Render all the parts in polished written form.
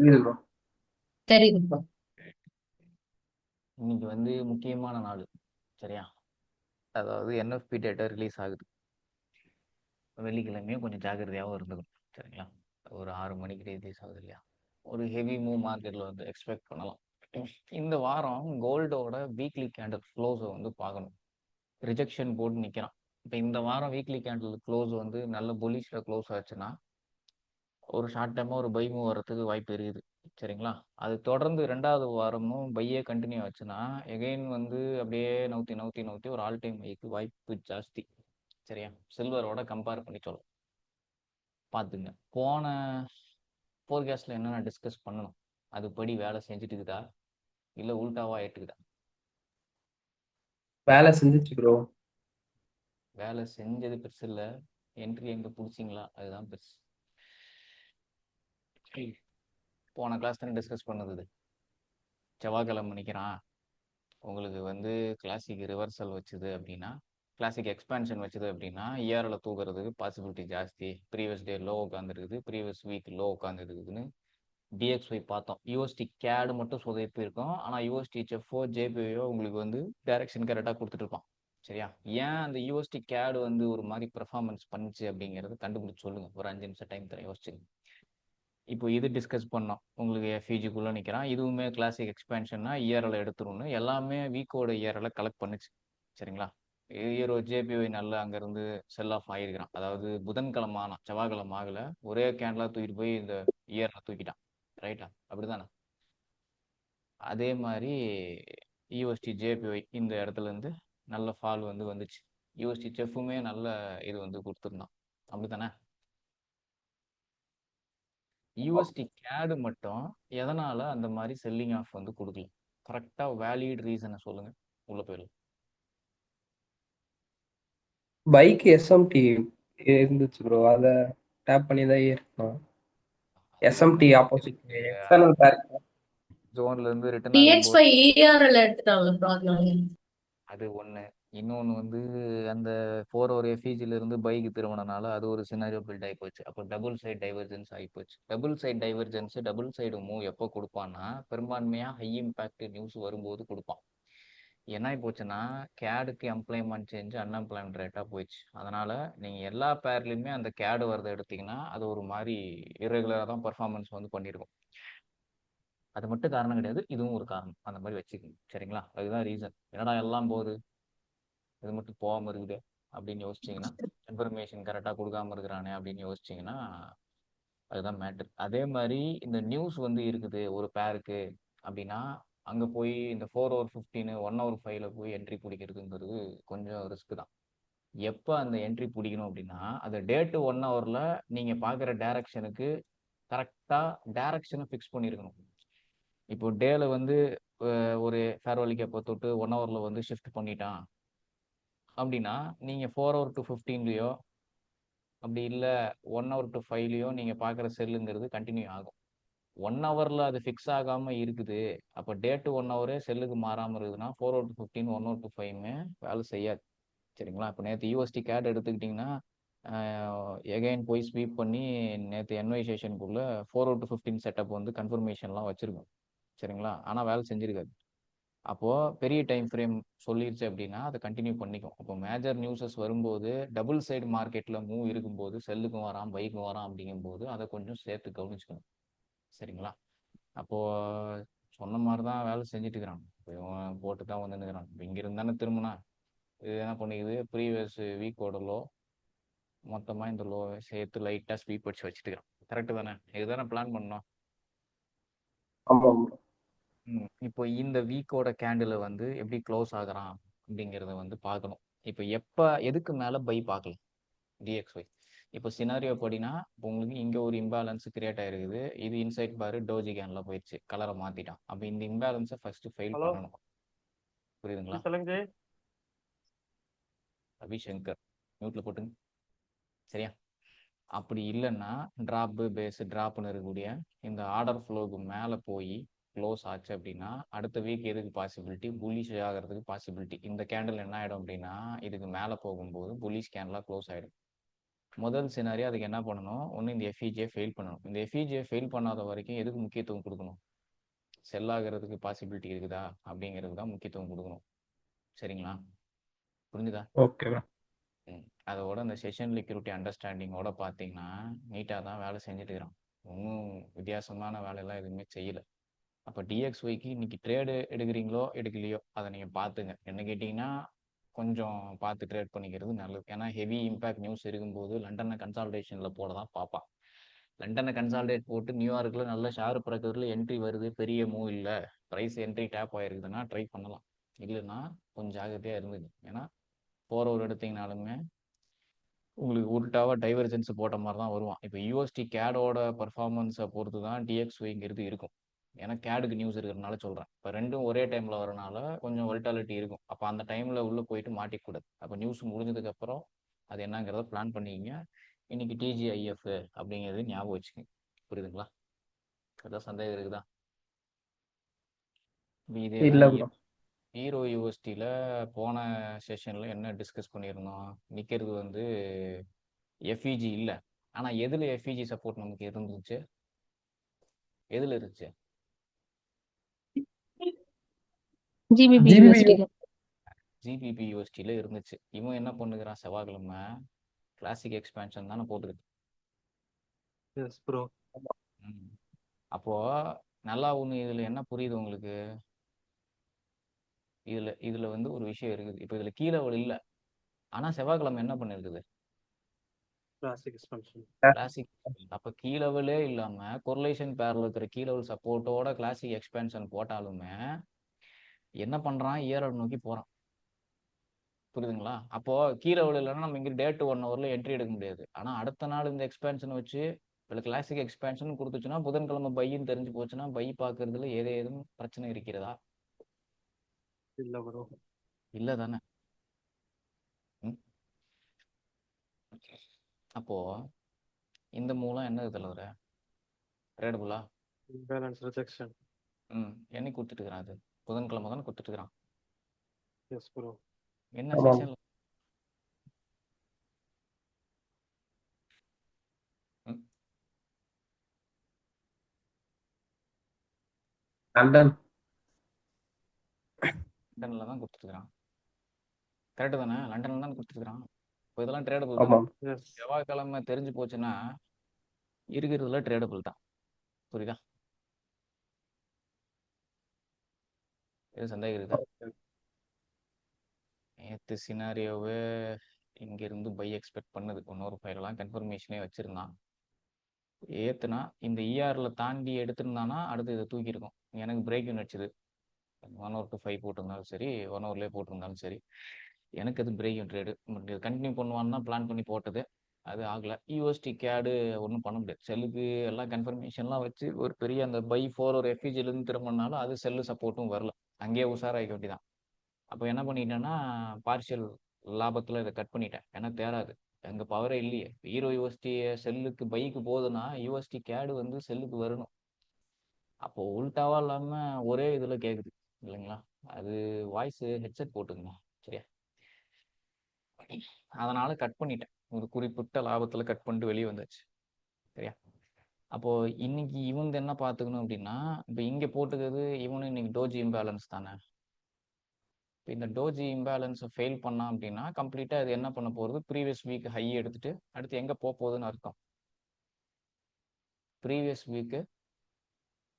புரியுது ப்ரோ. தெரியுது ப்ரோ. இன்னைக்கு வந்து முக்கியமான நாள். சரியா? அதாவது என்எஃப்பி டேட்டா ரிலீஸ் ஆகுது. வெள்ளிக்கிழமையும் கொஞ்சம் ஜாக்கிரதையாகவும் இருந்துக்கணும். சரிங்களா? ஒரு 6 மணிக்கு ரிலீஸ் ஆகுது இல்லையா? ஒரு ஹெவி மூவ் மார்க்கெட்டில் வந்து எக்ஸ்பெக்ட் பண்ணலாம். இந்த வாரம் கோல்டோட வீக்லி கேண்டில் க்ளோஸை வந்து பார்க்கணும். ரிஜெக்ஷன் போட்டு நிற்கிறான். இப்போ இந்த வாரம் வீக்லி கேண்டில் க்ளோஸ் வந்து நல்ல புல்லிஷில் க்ளோஸ் ஆச்சுன்னா ஒரு ஷார்ட் டைமாக ஒரு பை மூவ் வரத்துக்கு வாய்ப்பு இருக்குது. சரிங்களா? அது தொடர்ந்து 2வது வாரமும் பையே கண்டினியூ ஆச்சுன்னா எகைன் வந்து அப்படியே நவுத்தி நவுத்தி நவுத்தி ஒரு ஆல் டைம் ஹைக்கு வாய்ப்பு ஜாஸ்தி. சரியா? சில்வரோட கம்பேர் பண்ணி சொல்ல பார்த்துங்க. போன ஃபோர்காஸ்டில் என்னென்ன டிஸ்கஸ் பண்ணணும், அதுபடி வேலை செஞ்சுட்டு இருக்குதா இல்லை உல்டாவா ஆயிட்டுக்குதா? வேலை செஞ்சுச்சு ப்ரோ. வேலை செஞ்சது பெருசு இல்லை, என்ட்ரி எங்கே பிடிச்சிங்களா அதுதான் பெருசு. போன கிளாஸ் தானே டிஸ்கஸ் பண்ணுது. செவ்வாய்க்கிழமை நிற்கிறான், உங்களுக்கு வந்து கிளாசிக் ரிவர்சல் வச்சுது அப்படின்னா, கிளாசிக் எக்ஸ்பேன்ஷன் வச்சுது அப்படின்னா இஆரில் தூக்குறதுக்கு பாசிபிலிட்டி ஜாஸ்தி. ப்ரீவியஸ் டே லோ உட்காந்துருக்குது, ப்ரீவியஸ் வீக் லோ உட்காந்துருக்குதுன்னு டிஎக்ஸ்ஒய் பார்த்தோம். யூஎஸ்டி கேடு மட்டும் சொதப்பி இருக்கும், ஆனால் யூஎஸ்டி செஃப்ஓ ஜேபிஓ உங்களுக்கு வந்து டைரக்ஷன் கரெக்டாக கொடுத்துட்டு இருப்பான். சரியா? ஏன் அந்த யூஎஸ்டி கேடு வந்து ஒரு மாதிரி பெர்ஃபார்மன்ஸ் பண்ணுச்சு அப்படிங்கிறது கண்டுபிடிச்சு சொல்லுங்க. ஒரு 5 நிமிஷம் டைம் தரேன், யோசிச்சுங்க. இப்போ இது டிஸ்கஸ் பண்ணோம். உங்களுக்கு எஃப்இஜிக்குள்ளே நிற்கிறான், இதுவுமே கிளாசிக் எக்ஸ்பேன்ஷன்னா இஆர்எல் எடுத்துருன்னு எல்லாமே வீக்கோட இஆர்எல் கலெக்ட் பண்ணுச்சு. சரிங்களா? ஹீரோ ஜேபிஒய் நல்லா அங்கேருந்து செல் ஆஃப் ஆகிருக்கிறான். அதாவது புதன்கிழமை ஆனால் செவ்வாய்க்கிழமை ஆகலை, ஒரே கேண்டலாக தூக்கிட்டு போய் இந்த இயரில் தூக்கிட்டான். ரைட்டா? அப்படிதானே? அதே மாதிரி யூஎஸ்டி ஜேபிஒய் இந்த இடத்துல இருந்து நல்ல ஃபால் வந்து வந்துச்சு. யூஎஸ்டி செஃப்புமே நல்ல இது வந்து கொடுத்துருந்தான். அப்படித்தானே? யூஎஸ்டி கேடு மட்டும் எதனால அந்த மாதிரி செல்லிங் ஆஃப் வந்து கொடுக்கல? கரெக்டா வேலிட் ரீசனை சொல்லுங்க, உள்ள போயிடலாம். பைக் எஸ்எம்டி இருந்துச்சு ப்ரோ, அதை டேப் பண்ணி தான் ஏறினோம். அது எஸ்எம்டி ஒண்ணும் ஆப்போசிட் எக்ஸ்டர்னல் பேர். ஜோன்ல இருந்து ரிட்டர்ன் ஆகும்போது டிஎக்ஸ்5 இஆர்எல் எடுத்துட்டாங்க ப்ரோ, அதனால. அது ஒண்ணு. இன்னொன்னு வந்து அந்த 4 எஃப்இஜில இருந்து பைக் திரும்பினால அது ஒரு சினாரியோ பில்ட் ஆகி போச்சு. அப்போ டபுள் சைட் டைவர்ஜென்ஸ் ஆகி போச்சு. Double side divergence double side move எப்போ கொடுப்பான்னா பெரும்பான்மையா ஹை இம்பாக்ட் நியூஸ் வரும்போது கொடுப்பான். என்ன ஆகி போச்சுன்னா கேடுக்கு எம்ப்ளாய்மெண்ட் சேஞ்ச் அன்எம்ப்ளாய்மெண்ட் ரேட்டா போயிடுச்சு. அதனால நீங்க எல்லா பேர்லயுமே அந்த கேடு வரதை எடுத்தீங்கன்னா அது ஒரு மாதிரி இரெகுலரா தான் பர்ஃபார்மன்ஸ் வந்து பண்ணியிருக்கும். அது மட்டும் காரணம் கிடையாது, இதுவும் ஒரு காரணம். அந்த மாதிரி வச்சுக்கோங்க. சரிங்களா? அதுதான் ரீசன். என்னடா எல்லாம் போகுது, இது மட்டும் போகாம இருக்குது அப்படின்னு யோசிச்சிங்கன்னா, இன்ஃபர்மேஷன் கரெக்டாக கொடுக்காம இருக்கிறானே அப்படின்னு யோசிச்சிங்கன்னா அதுதான் மேட்ரு. அதே மாதிரி இந்த நியூஸ் வந்து இருக்குது ஒரு பேருக்கு அப்படின்னா அங்கே போய் இந்த 4/15 1/5 போய் என்ட்ரி பிடிக்கிறதுங்கிறது கொஞ்சம் ரிஸ்க் தான். எப்போ அந்த என்ட்ரி பிடிக்கணும் அப்படின்னா அந்த டேட்டு 1 ஹவரில் நீங்கள் பார்க்குற டைரக்ஷனுக்கு கரெக்டாக டைரக்ஷனை ஃபிக்ஸ் பண்ணியிருக்கணும். இப்போ டேல வந்து ஒரு ஃபேர்வெல் கேப்பை தொட்டு 1 ஹவரில் வந்து ஷிஃப்ட் பண்ணிட்டான் அப்படின்னா நீங்கள் 4 hour to 15 அப்படி இல்லை 1 hour to 5 நீங்கள் பார்க்குற செல்லுங்கிறது கண்டினியூ ஆகும். 1 ஹவரில் அது ஃபிக்ஸ் ஆகாமல் இருக்குது. அப்போ டேட்டு 1 ஹவரே செல்லுக்கு மாறாமல் இருக்குதுன்னா 4 hour to 15 1 hour to 5 வேலை செய்யாது. சரிங்களா? இப்போ நேற்று யூஎஸ்டி கேட் எடுத்துக்கிட்டிங்கன்னா எகைன் போய் ஸ்வீப் பண்ணி நேற்று என்ஒய் செஷனுக்குள்ளே 4 hour to 15 செட்டப் வந்து கன்ஃபர்மேஷன்லாம் வச்சுருக்கோம். சரிங்களா? ஆனால் வேலை செஞ்சுருக்காது. அப்போது பெரிய டைம் ஃப்ரேம் சொல்லிருச்சு அப்படின்னா அதை கண்டினியூ பண்ணிக்கும். அப்போ மேஜர் நியூஸஸ் வரும்போது டபுள் சைடு மார்க்கெட்டில் மூவ் இருக்கும்போது செல்லுக்கும் வரான் பைக்கும் வரான் அப்படிங்கும்போது அதை கொஞ்சம் சேர்த்து கவனிச்சுக்கணும். சரிங்களா? அப்போது சொன்ன மாதிரி தான் வேலை செஞ்சுட்டு இருக்கிறான். இப்போ இவன் போட்டு தான் வந்துன்னுக்கிறான். இப்போ இங்கே இருந்தானே திரும்பினா இது என்ன பண்ணிக்குது, ப்ரீவியஸ் வீக்கோட லோ மொத்தமாக இந்த லோ சேர்த்து லைட்டாக ஸ்வீப் அடிச்சு வச்சுட்டு இருக்கிறான். கரெக்டு தானே? இதுதானே பிளான் பண்ணோம். ஆமாம். இப்போ இந்த வீக்கோட கேண்டில் வந்து எப்படி க்ளோஸ் ஆகுறான் அப்படிங்கிறத வந்து பார்க்கணும். இப்போ எப்போ எதுக்கு மேலே பை பார்க்கலாம் டிஎக்ஸ்ஒய். இப்போ சினாரியோ படினா இப்போ உங்களுக்கு இங்கே ஒரு இம்பேலன்ஸ் கிரியேட் ஆயிருக்குது. இது இன்சைட் பாரு டோஜி கேனில் போயிடுச்சு, கலரை மாற்றிட்டான். அப்போ இந்த இம்பேலன்ஸை ஃபஸ்ட்டு ஃபெயில் ஹலோ, பண்ணணும். புரியுதுங்களா? சொல்லுங்க. ரவிசங்கர் மியூட்டில் போட்டுங்க. சரியா? அப்படி இல்லைன்னா ட்ராப்பு பேஸ் ட்ராப்னு இருக்கக்கூடிய இந்த ஆர்டர் ஃப்ளோக்கு மேலே போய் க்ளோஸ் ஆச்சு அப்படின்னா அடுத்த வீக் எதுக்கு பாசிபிலிட்டி, புல்லிஷ் ஆகிறதுக்கு பாசிபிலிட்டி. இந்த கேண்டில் என்ன ஆகிடும் அப்படின்னா இதுக்கு மேலே போகும்போது புல்லிஷ் கேண்டலாக க்ளோஸ் ஆகிடும். முதல் சினாரியோ அதுக்கு என்ன பண்ணணும், ஒன்று இந்த எஃப்இஜியை ஃபெயில் பண்ணணும். இந்த எஃப்இஜியை ஃபெயில் பண்ணாத வரைக்கும் எதுக்கு முக்கியத்துவம் கொடுக்கணும், செல் ஆகிறதுக்கு பாசிபிலிட்டி இருக்குதா அப்படிங்கிறது தான் முக்கியத்துவம் கொடுக்கணும். சரிங்களா, புரிஞ்சுதா? Okay bro. அதோட அந்த செஷன் லிக்யூரிட்டி அண்டர்ஸ்டாண்டிங்கோட பார்த்தீங்கன்னா நீட்டாக தான் வேலை செஞ்சுட்டு இருக்கிறான். ஒன்றும் வித்தியாசமான வேலையெல்லாம் எதுவுமே செய்யலை. அப்போ டிஎக்ஸ்ஒய்க்கு இன்னைக்கு ட்ரேடு எடுக்கிறீங்களோ எடுக்கலையோ அதை நீங்கள் பார்த்துங்க. என்ன கேட்டிங்கன்னா கொஞ்சம் பார்த்து ட்ரேட் பண்ணிக்கிறது நல்லது. ஏன்னா ஹெவி இம்பேக்ட் நியூஸ் இருக்கும்போது லண்டனை கன்சால்டேஷனில் போட தான் பார்ப்பான். லண்டனை கன்சால்டேட் போட்டு நியூயார்க்கில் நல்ல ஷேர் பிறக்கிறதுல என்ட்ரி வருது, பெரிய மூவ் இல்லை, ப்ரைஸ் என்ட்ரி டேப் ஆகிருக்குதுன்னா ட்ரை பண்ணலாம். இல்லைன்னா கொஞ்சம் ஜாகிரதையாக இருந்துங்க. ஏன்னா போகிற ஒரு எடுத்தீங்கனாலுமே உங்களுக்கு உருட்டாவாக டைவர்ஜென்ஸ் போட்ட மாதிரி தான் வருவான். இப்போ யூஎஸ்டி கேடோட பர்ஃபார்மன்ஸை பொறுத்து தான் டிஎக்ஸ்ஒய்ங்கிறது இருக்கும். ஏன்னா கேடுக்கு நியூஸ் இருக்கிறதுனால சொல்கிறேன். இப்போ ரெண்டும் ஒரே டைமில் வரனால கொஞ்சம் வல்டாலிட்டி இருக்கும். அப்போ அந்த டைமில் உள்ளே போயிட்டு மாட்டிக்கூடாது. அப்போ நியூஸ் முடிஞ்சதுக்கப்புறம் அது என்னங்கிறத பிளான் பண்ணிக்கிங்க. இன்னைக்கு டிஜிஐஎஃப் அப்படிங்கிறது ஞாபகம் வச்சுக்கோங்க. புரியுதுங்களா? ஏதாவது சந்தேகம் இருக்குதா? இதே இல்ல தான் ப்ரோ. ஹீரோ யூனிவர்சிட்டியில் போன செஷனில் என்ன டிஸ்கஸ் பண்ணியிருந்தோம், நிற்கிறது வந்து எஃப்இஜி இல்லை. ஆனால் எதில் எஃப்இஜி சப்போர்ட் நமக்கு இருந்துச்சு, எதில் இருந்துச்சு? ஜிபிபி ஜிபிபி யூனிவர்சிட்டியில. ஜிபிபி யூனிவர்சிட்டியில் இருந்துச்சு. இவன் என்ன பண்ணுகிறான், செவ்வாய்க்கிழமை கிளாசிக் எக்ஸ்பேன்ஷன் தானே போட்டுருக்கு. Yes bro. அப்போ நல்லா ஒன்று இதில் என்ன புரியுது உங்களுக்கு, இதில் வந்து ஒரு விஷயம் இருக்குது. இப்போ இதில் கீழே இல்லை, ஆனால் செவ்வாய்க்கிழமை என்ன பண்ணிருக்குது, கிளாசிக் எக்ஸ்பென்ஷன். கிளாசிக். அப்போ கீ லெவலே இல்லாமல் கொரிலேஷன் பேரில் இருக்கிற கீ லெவல் சப்போர்ட்டோட கிளாசிக் எக்ஸ்பேன்ஷன் போட்டாலுமே என்ன பண்ணுறான், இயரோட நோக்கி போகிறான். புரியுதுங்களா? அப்போ கீ லெவல் இல்லைன்னா நம்ம இங்கே டேட் 1 ஹவர்ல என்ட்ரி எடுக்க முடியாது. ஆனால் அடுத்த நாள் இந்த எக்ஸ்பேன்ஷன் வச்சு இல்லை கிளாசிக் எக்ஸ்பேன்ஷன் கொடுத்துச்சுன்னா புதன்கிழமை பையின்னு தெரிஞ்சு போச்சுன்னா பை பார்க்கறதுல ஏதேதும் பிரச்சனை இருக்கிறதா? இல்ல ப்ரோ. இல்லை தானே? அப்போ இந்த மூலம் என்ன தலைவர ட்ரேடபுளா? Imbalance rejection. என்னைக்கு கொடுத்துட்டு இருக்கிறான், அது புதன்கிழமை தானே கொடுத்துட்டு இருக்கிறான். Yes bro. என்ன ஆமாம். செஷன்ல லண்டன். லண்டன்ல தான் கொடுத்துருக்கான். கரெக்டு தானே? லண்டன்ல தான் கொடுத்துருக்கான். இப்போ இதெல்லாம் ட்ரேடபிள் தானே? ஆமாம். எஸ். செவ்வாய்க்கிழமை தெரிஞ்சு போச்சுன்னா இருக்கிறதுல ட்ரேடபிள் தான். புரியுதா? எதுவும் சந்தேகம் இருக்குதா? நேற்று சினாரியோவே இங்கிருந்து பை எக்ஸ்பெக்ட் பண்ணுது. இன்னொரு ஃபைலெல்லாம் கன்ஃபர்மேஷனே வச்சுருந்தான். ஏற்றுனா இந்த இஆரில் தாண்டி எடுத்திருந்தானா அடுத்து இதை தூக்கியிருக்கும். எனக்கு பிரேக் அடிச்சுது. 1 hour to 5 போட்டிருந்தாலும் சரி, 1 hourலேயே போட்டிருந்தாலும் சரி, எனக்கு அது பிரேக் ட்ரேடு. பட் இது கண்டினியூ பண்ணுவான்னு தான் பிளான் பண்ணி போட்டது. அது ஆகலை. யூஎஸ்டி கேடு ஒன்றும் பண்ண முடியாது. செல்லுக்கு எல்லாம் கன்ஃபர்மேஷன்லாம் வச்சு ஒரு பெரிய அந்த பை 4 ஒரு எஃப்இஜிலேருந்து திரும்பினாலும் அது செல்லு சப்போர்ட்டும் வரல. அங்கேயே உஷாராகிக்க வேண்டியதான். அப்போ என்ன பண்ணிட்டேன்னா பார்ஷியல் லாபத்தில் இதை கட் பண்ணிட்டேன். ஏன்னா தேராது, எங்கள் பவரே இல்லையே. ஹீரோ யூஎஸ்டி செல்லுக்கு பைக்கு போகுதுன்னா யூஎஸ்டி கேடு வந்து செல்லுக்கு வரணும். அப்போ உல்டாவா இல்லாமல் ஒரே இதில் கேட்குது இல்லைங்களா? அது வாய்ஸ் ஹெட்செட் போட்டுக்கணும். சரியா? அதனால கட் பண்ணிட்டேன். ஒரு குறிப்பிட்ட லாபத்தில் கட் பண்ணிட்டு வெளியே வந்தாச்சு. சரியா? அப்போ இன்னைக்கு இவங்க என்ன பார்த்துக்கணும் அப்படின்னா, இப்போ இங்கே போட்டுக்கிறது இவனு இன்னைக்கு டோஜி இம்பேலன்ஸ் தானே. இப்போ இந்த டோஜி இம்பேலன்ஸை ஃபெயில் பண்ணான் அப்படின்னா கம்ப்ளீட்டாக இது என்ன பண்ண போகிறது, ப்ரீவியஸ் வீக் ஹை எடுத்துட்டு அடுத்து எங்கே போக போகுதுன்னு அர்த்தம். ப்ரீவியஸ் வீக்கு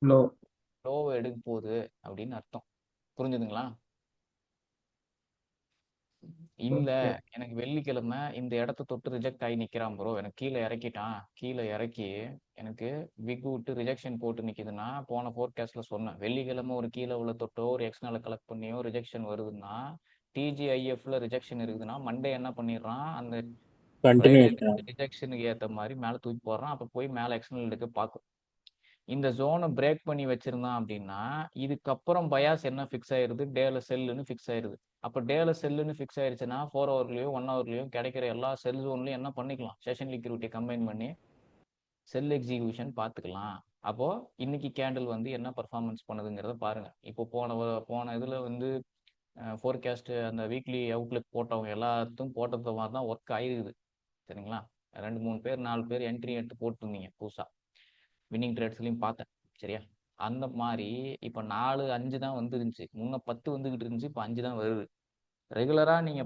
லோவை எடுக்க போகுது அப்படின்னு அர்த்தம். புரிஞ்சுதுங்களா? இல்ல, எனக்கு வெள்ளிக்கிழமை இந்த இடத்த தொட்டு ரிஜெக்ட் ஆகி நிக்கிறான் ப்ரோ, எனக்கு கீழே இறக்கிட்டான், கீழே இறக்கி எனக்கு விக் விட்டு ரிஜெக்ஷன் போட்டு நிக்குதுன்னா போன ஃபோர்காஸ்ட்ல சொன்னேன், வெள்ளிக்கிழமை ஒரு கீழே உள்ள தொட்டோ ஒரு எக்ஸ்னால கலெக்ட் பண்ணியோ ரிஜெக்ஷன் வருதுன்னா டிஜிஐஎஃப்ல ரிஜெக்ஷன் இருக்குதுன்னா மண்டே என்ன பண்ணிடுறான், அந்த ரிஜெக்ஷனுக்கு ஏற்ற மாதிரி மேலே தூக்கி போடுறான். அப்போ போய் மேலே எக்ஸ்டர்னல் எடுக்க பார்க்கும். இந்த ஜோனை பிரேக் பண்ணி வச்சிருந்தான் அப்படின்னா இதுக்கப்புறம் பயாஸ் என்ன ஃபிக்ஸ் ஆயிருது, டேல செல்லுன்னு ஃபிக்ஸ் ஆயிருது. அப்போ டேல செல்லுன்னு ஃபிக்ஸ் ஆயிருச்சுன்னா 4 ஹவர்லையும் 1 ஹவர்லையும் கிடைக்கிற எல்லா செல் ஜோன்லையும் என்ன பண்ணிக்கலாம், செஷன் லிக்விடிட்டி கம்பைன் பண்ணி செல் எக்ஸிகியூஷன் பார்த்துக்கலாம். அப்போ இன்னைக்கு கேண்டில் வந்து என்ன பர்ஃபார்மன்ஸ் பண்ணுதுங்கிறத பாருங்க. இப்போ போன இதுல வந்து ஃபோர்காஸ்ட் அந்த வீக்லி அவுட்லுக் போட்டவங்க எல்லாத்துக்கும் போட்டது மாதிரி தான் ஒர்க் ஆயிருக்குது. சரிங்களா? 2 3 பேர் 4 பேர் என்ட்ரி எடுத்து போட்டுருந்தீங்க புதுசா. வின்னிங் ட்ரேட்ஸ்லையும் பார்த்தேன். சரியா? அந்த மாதிரி இப்போ 4 5 தான் வந்துருந்துச்சு. முன்ன 10 வந்துகிட்டு இருந்துச்சு, இப்போ 5 தான் வருது. ரெகுலரா நீங்க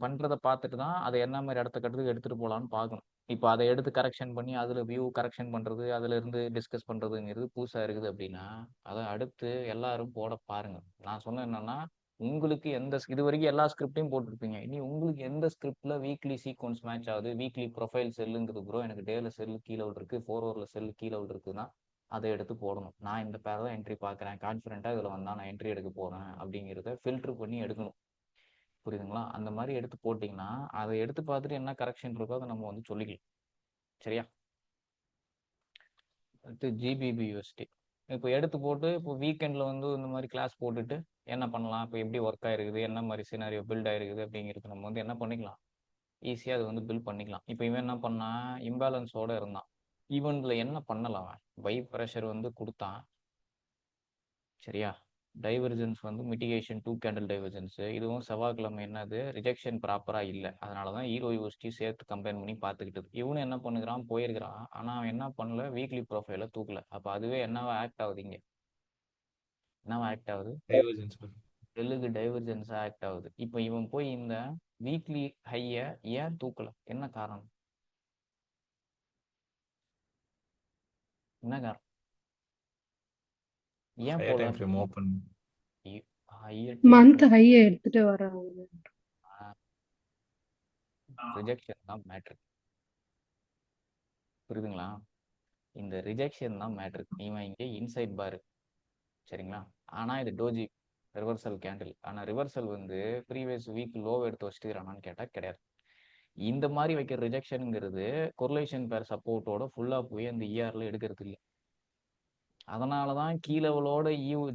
பண்றதை பார்த்துட்டு தான் அதை என்ன மாதிரி அடுத்த கட்டத்துக்கு எடுத்துட்டு போகலான்னு பார்க்கணும். இப்போ அதை எடுத்து கரெக்ஷன் பண்ணி அதுல வியூ கரெக்ஷன் பண்றது, அதுல இருந்து டிஸ்கஸ் பண்றதுங்கிறது புதுசா இருக்குது அப்படின்னா அதை அடுத்து எல்லாரும் போட பாருங்க. நான் சொன்ன என்னன்னா, உங்களுக்கு இது வரைக்கும் எல்லா ஸ்கிரிப்டையும் போட்டிருப்பீங்க. இனி உங்களுக்கு எந்த ஸ்கிரிப்ட்ல வீக்லி சீக்வன்ஸ் மேட்ச் ஆகுது, வீக்லி ப்ரொஃபைல் செல்லுங்கிறது ப்ரோ எனக்கு டேல செல்லு கீழே இருக்கு, 4 ஹவர்ல செல்லு கீழே இருக்குன்னா அதை எடுத்து போடணும். நான் இந்த பேர் தான் என்ட்ரி பார்க்குறேன், கான்ஃபிடென்ட்டாக இதில் வந்தால் நான் என்ட்ரி எடுக்க போகிறேன் அப்படிங்கிறத ஃபில்ட்ரு பண்ணி எடுக்கணும். புரியுதுங்களா? அந்த மாதிரி எடுத்து போட்டிங்கன்னா அதை எடுத்து பார்த்துட்டு என்ன கரெக்ஷன் இருக்கோ அதை நம்ம வந்து சொல்லிக்கலாம். சரியா? அடுத்து ஜிபிபி யூஎஸ்டி இப்போ எடுத்து போட்டு இப்போ வீக்கெண்டில் வந்து இந்த மாதிரி கிளாஸ் போட்டுட்டு என்ன பண்ணலாம், இப்போ எப்படி ஒர்க் ஆயிருக்குது, என்ன மாதிரி சினாரியோ பில்ட் ஆயிருக்குது அப்படிங்கிறது நம்ம வந்து என்ன பண்ணிக்கலாம், ஈஸியாக அது வந்து பில்ட் பண்ணிக்கலாம். இப்போ இவன் என்ன பண்ணா, இம்பேலன்ஸோட இருந்தான். ஈவெண்ட்ல என்ன பண்ணலாம், அவன் பை ப்ரெஷர் வந்து கொடுத்தான். சரியா? டைவர்ஜென்ஸ் வந்து மிட்டிகேஷன் 2 கேண்டில் டைவர்ஜென்ஸ். இதுவும் செவ்வாய்க்கிழமை என்னது ரிஜெக்ஷன் ப்ராப்பராக இல்லை, அதனால தான் ஹீரோ யூஎஸ்டி சேர்த்து கம்பைன் பண்ணி பார்த்துக்கிட்டது. இவனு என்ன பண்ணுகிறான், போயிருக்கிறான், ஆனால் அவன் என்ன பண்ணல, வீக்லி ப்ரொஃபைல தூக்கல. அப்போ அதுவே என்னவா ஆக்ட் ஆகுது, இங்கே என்னவா ஆக்ட் ஆகுது, செல்லுக்கு டைவர்ஜென்ஸாக ஆக்ட் ஆகுது. இப்போ இவன் போய் இந்த வீக்லி ஹையை ஏன் தூக்கல, என்ன காரணம், என்ன காரணம், ஏன் போல மந்த் ஹையை எடுத்துட்டு வராங்க. ரிஜெக்ஷன் தான் மேட்ரு. புரியுதுங்களா? இந்த ரிஜெக்ஷன் தான் மேட்ரு. இவன் இங்கே இன்சைட் பாரு. சரிங்களா? ஆனால் இது டோஜி ரிவர்சல் கேண்டில். ஆனால் ரிவர்சல் வந்து ப்ரீவியஸ் வீக் லோவ் எடுத்து வச்சுக்கிறானான்னு கேட்டால் கிடையாது. இந்த மாதிரி வைக்கிற ரிஜெக்ஷனுங்கிறது கொரிலேஷன் பேர் சப்போர்ட்டோட ஃபுல்லாக போய் அந்த இஆர்ல எடுக்கிறது இல்லை. அதனால தான் கீ லெவலோட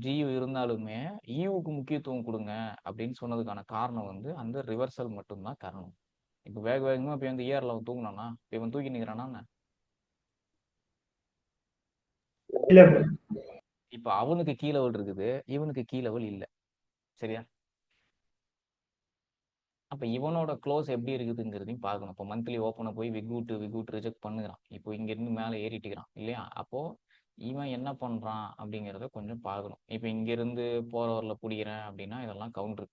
ஜியூ இருந்தாலுமே ஈவுக்கு முக்கியத்துவம் கொடுங்க அப்படின்னு சொன்னதுக்கான காரணம் வந்து அந்த ரிவர்சல் மட்டும்தான் காரணம். இப்போ வேகமாக இப்போ வந்து இஆர்ல அவன் தூங்கினானா, இப்போ இவன் தூக்கி நிற்கிறானா, இப்போ அவனுக்கு கீ லெவல் இருக்குது, இவனுக்கு கீ லெவல் இல்லை. சரியா? அப்போ இவனோட க்ளோஸ் எப்படி இருக்குதுங்கிறதையும் பார்க்கணும். இப்போ மந்த்லி ஓப்பனை போய் விகூட் ரிஜெக்ட் பண்ணுகிறான், இப்போ இங்கேருந்து மேலே ஏறிட்டுக்கிறான் இல்லையா? அப்போது இவன் என்ன பண்ணுறான் அப்படிங்கிறத கொஞ்சம் பார்க்கணும். இப்போ இங்கேருந்து போகிறவரில் பிடிக்கிறேன் அப்படின்னா இதெல்லாம் கவுண்டர்.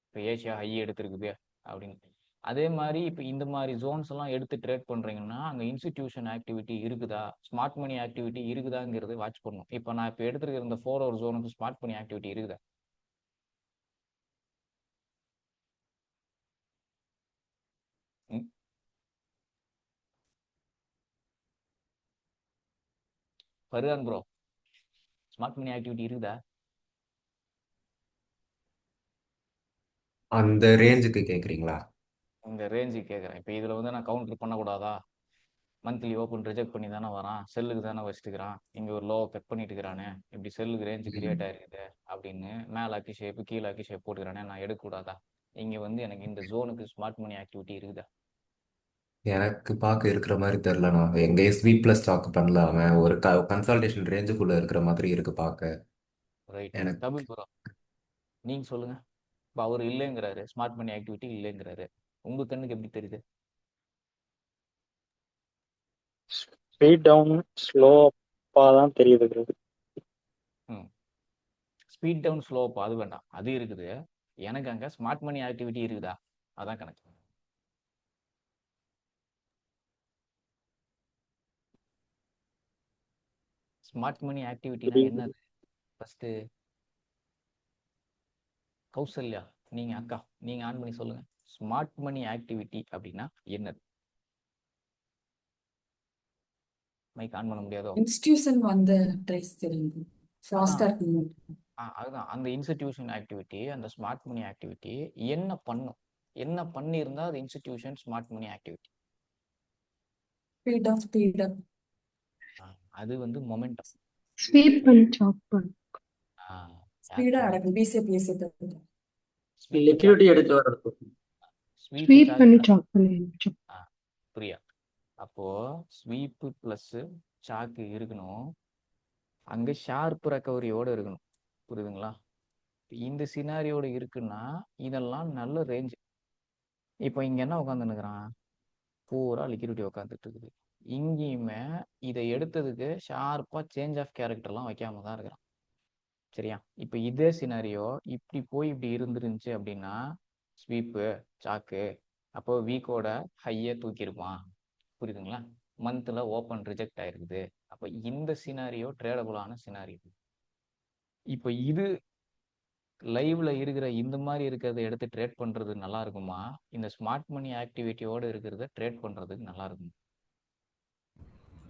இப்போ ஏஷியா ஹை எடுத்துருக்குது அப்படின்னு. அதே மாதிரி இப்போ இந்த மாதிரி ஜோன்ஸ் எல்லாம் எடுத்து ட்ரேட் பண்ணுறீங்கன்னா அங்கே இன்ஸ்டிடியூஷன் ஆக்டிவிட்டி இருக்குதா, ஸ்மார்ட் மணி ஆக்டிவிட்டி இருக்குதாங்கிறத வாட்ச் பண்ணணும். இப்போ நான் இப்போ எடுத்துருக்கிற இந்த 4 ஹவர் ஜோனுக்கு ஸ்மார்ட் மணி ஆக்டிவிட்டி இருக்குதா, பருகான் ப்ரோ, ஸ்மார்ட் மணி ஆக்டிவிட்டி இருக்குதா? அந்த ரேஞ்சுக்கு கேக்குறீங்களா? இந்த ரேஞ்சுக்கு கேட்குறேன். இப்போ இதில் வந்து நான் கவுண்டர் பண்ணக்கூடாதா, மந்த்லி ஓப்பன் ரிஜெக்ட் பண்ணி தானே வரான், செல்லுக்கு தானே வச்சுட்டுக்கிறான், இங்கே ஒரு லோ கட் பண்ணிட்டு இருக்கிறானே, இப்படி செல்லுக்கு ரேஞ்சு கிரியேட் ஆயிருக்குது அப்படின்னு மேலாக்கி ஷேப்பு கீழாக்கி ஷேப் போட்டுக்கிறானே, நான் எடுக்கக்கூடாதா? இங்கே வந்து எனக்கு இந்த ஜோனுக்கு ஸ்மார்ட் மணி ஆக்டிவிட்டி இருக்குதா? எனக்கு பார்க்க இருக்கிற மாதிரி தெரிலண்ணா. எங்கேயே ஸ்வீட் ப்ளஸ் ஸ்டாக் பண்ணல. அவன் ஒரு கன்சல்டேஷன் ரேஞ்சுக்குள்ள இருக்கிற மாதிரி இருக்கு பார்க்க. ரைட். எனக்கு டபுள் ப்ரோ நீங்கள் சொல்லுங்கள். இப்போ அவர் இல்லைங்கிறாரு, ஸ்மார்ட் மணி ஆக்டிவிட்டி இல்லைங்கிறாரு, உங்கள் கண்ணுக்கு எப்படி தெரியுது? ஸ்பீட் டவுன் ஸ்லோப்பாக தான் தெரியுது. ஸ்பீட் டவுன் ஸ்லோப் அது வேண்டாம், அது இருக்குது. எனக்கு அங்கே ஸ்மார்ட் மணி ஆக்டிவிட்டி இருக்குதா, அதான் கணக்கு. ஸ்மார்ட் மணி ஆக்டிவிட்டினா என்னது? ஃபர்ஸ்ட் கௌசல்யா, நீங்க அக்கா, நீங்க ஆன் பண்ணி சொல்லுங்க. ஸ்மார்ட் மணி ஆக்டிவிட்டி அப்படின்னா என்னது? மைக் ஆன் பண்ண முடியாதோ? இன்ஸ்டிடியூஷன் வந்த ட்ரேஸ் தெரியுது. ஃபாஸ்டா இருக்கு. அதுதான் அந்த இன்ஸ்டிடியூஷன் ஆக்டிவிட்டி, அந்த ஸ்மார்ட் மணி ஆக்டிவிட்டி என்ன பண்ணும், என்ன பண்ணியிருந்தா அது institution smart money activity? Speed up அது வந்து மொமெண்டம். ஸ்வீப் பண்ணி சாப் பண்ணு. ஸ்பீடா நடக்கும். பிசிஎப் லிக்விடிட்டி எடுத்து வர்றது. ஸ்வீப் பண்ணி சாப் பண்ணி. புரியா? அப்போ ஸ்வீப்பு பிளஸ் சாக்கு இருக்கணும், அங்க ஷார்ப் ரெக்கவரியோட இருக்கணும். புரியுதுங்களா? இந்த சினாரியோட இருக்குன்னா இதெல்லாம் நல்ல ரேஞ்ச். இப்போ இங்க என்ன உட்காந்துருக்கிறான், பூரா லிக்விடிட்டி உட்காந்துட்டு இருக்குது. இங்கேயுமே இதை எடுத்ததுக்கு ஷார்ப்பா சேஞ்ச் ஆஃப் கேரக்டர்லாம் வைக்காம தான் இருக்கிறான். சரியா? இப்போ இதே சினாரியோ இப்படி போய் இப்படி இருந்துருந்துச்சு அப்படின்னா ஸ்வீப்பு சாக்கு அப்போ வீக்கோட ஹையை தூக்கியிருப்பான். புரியுதுங்களா? மந்த்ல ஓப்பன் ரிஜெக்ட் ஆயிருக்குது. அப்போ இந்த சினாரியோ ட்ரேடபுளான சினாரியோ. இப்போ இது லைவ்ல இருக்கிற இந்த மாதிரி இருக்கிறத எடுத்து ட்ரேட் பண்றது நல்லா இருக்குமா, இந்த ஸ்மார்ட் மணி ஆக்டிவிட்டியோட இருக்கிறத ட்ரேட் பண்றதுக்கு நல்லா இருக்கும்?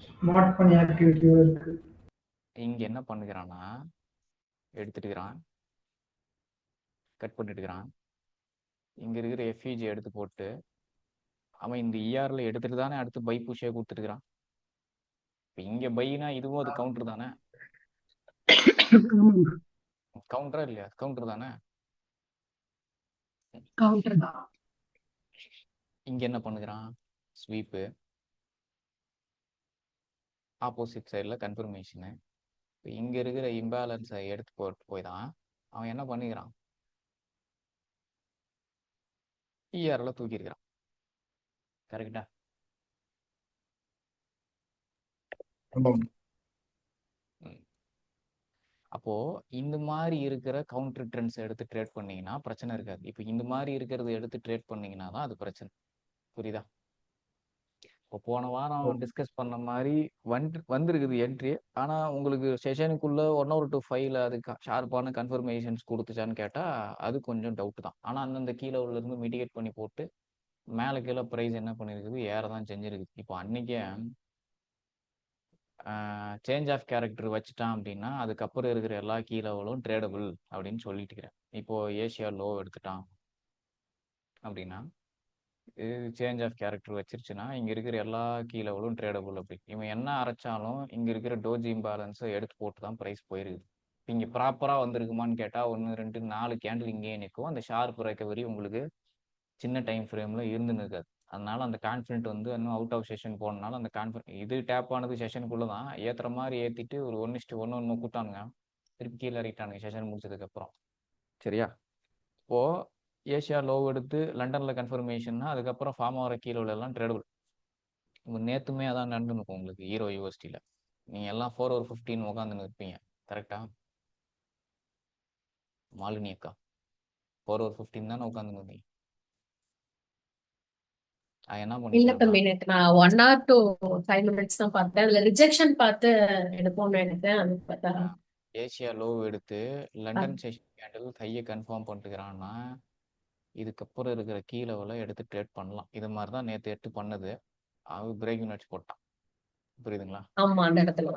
ஸ்மார்ட் மணி ஆக்டிவிட்டியோட இருக்கு. இங்க என்ன பண்ணுகிறான்னா எடுத்துட்டுக்கிறான், கட் பண்ணிட்டுக்கிறான், இங்க இருக்கிற எஃப்இஜி எடுத்து போட்டு அவன் இந்த இஆர்ல எடுத்துட்டு தானே அடுத்து பை புஷே கொடுத்துட்டுக்கிறான். இப்போ இங்க பைனா இதுவும் அது கவுண்டர் தானே? கவுண்டரா இல்லையா? கவுண்டர் தானே. கவுண்டர் தான். இங்க என்ன பண்ணுகிறான்? ஸ்வீப்பு ஆப்போசிட் சைடில் கன்ஃபர்மேஷனு. இப்போ இங்க இருக்கிற இம்பேலன்ஸை எடுத்து போட்டு போய் தான் அவன் என்ன பண்ணிக்கிறான்? இஆர்ல தூக்கியிருக்கிறான். கரெக்டா? அப்போ இந்த மாதிரி இருக்கிற கவுண்டர் ட்ரெண்ட்ஸ் எடுத்து ட்ரேட் பண்ணீங்கன்னா பிரச்சனை இருக்காது. இப்போ இந்த மாதிரி இருக்கிறத எடுத்து ட்ரேட் பண்ணீங்கன்னா தான் அது பிரச்சனை. புரியுதா? இப்போ போன வாரம் டிஸ்கஸ் பண்ண மாதிரி வந்திருக்குது என்ட்ரி. ஆனா உங்களுக்கு செஷனுக்குள்ள 1 or 2 ஃபைவ்ல அதுக்கு ஷார்ப்பான கன்ஃபர்மேஷன்ஸ் கொடுத்துச்சான்னு கேட்டா அது கொஞ்சம் டவுட் தான். ஆனா அந்தந்த கீழே உள்ள இருந்து மிட்டிகேட் பண்ணி போட்டு மேலே கீழே ப்ரைஸ் என்ன பண்ணிருக்குது, ஏறதான் செஞ்சிருக்குது. இப்போ அன்னைக்கே சேஞ்ச் ஆஃப் கேரக்டர் வச்சுட்டான் அப்படின்னா அதுக்கப்புறம் இருக்கிற எல்லா கீ லெவலும் ட்ரேடபிள் அப்படின்னு சொல்லிட்டு இருக்கிறேன். இப்போ ஏஷியா லோ எடுத்துட்டான் அப்படின்னா இது சேஞ்ச் ஆஃப் கேரக்டர் வச்சிருச்சுன்னா இங்க இருக்கிற எல்லா கீ லெவலும் ட்ரேடபிள். அப்படி இவன் என்ன அரைச்சாலும் இங்க இருக்கிற டோஜி இம்பேலன்ஸை எடுத்து போட்டு தான் ப்ரைஸ் போயிருக்குது. இங்க ப்ராப்பரா வந்திருக்குமான்னு கேட்டா 1 2 4 கேண்டில் இங்கேயே நிற்கும். அந்த ஷார்ப் ரெக்கவரி உங்களுக்கு சின்ன டைம் ஃப்ரேம்ல இருந்துன்னு இருக்காது. அதனால அந்த கான்ஃபிடென்ட் வந்து இன்னும் அவுட் ஆஃப் செஷன் போனனால அந்த கான்ஃபிடென்ட் இது டேப் ஆனது செஷனுக்குள்ள தான் ஏத்துற மாதிரி ஏத்திட்டு ஒரு 1:1 கூட்டானுங்க, திருப்பி கீழே இறக்கிட்டானுங்க செஷன் முடிச்சதுக்கு அப்புறம். சரியா? இப்போ ஏஷியா லோ எடுத்து லண்டன்ல கன்ஃபர்மேஷன்னா அதுக்கப்புறம் ஃபார்ம் ஆகிற கீழே எல்லாம் ட்ரேடபிள். இப்போ நேத்துமே அதான் நடந்துருக்கும் உங்களுக்கு ஈரோ யூஎஸ்டியில். நீங்க எல்லாம் 4 or 15 உட்காந்துன்னு இருப்பீங்க. கரெக்டா மாலினி அக்கா? 4 or 15 தானே உட்காந்துன்னு இருந்தீங்க. என்ன இல்ல பண்ணிட்டான்னா தம்பி, எனக்கு நான் 1 or 2 5 minutes தான் பார்த்தேன். அதுல ரிஜெக்ஷன் பார்த்து எடுப்போம்னு நினைச்சேன். அது பார்த்தா ஏஷியா லோ எடுத்து லண்டன் செஷன் கேண்டில் கையை கன்ஃபார்ம் பண்ணிட்டுக்கிறான்னா இதுக்கப்புறம் இருக்கிற கீ லெவலை எடுத்து ட்ரேட் பண்ணலாம். இது மாதிரி தான் நேற்று எடுத்து பண்ணது. அவன் பிரேக் யூனிட்ஸ் போட்டான். புரியுதுங்களா? ஆமா, அந்த இடத்துல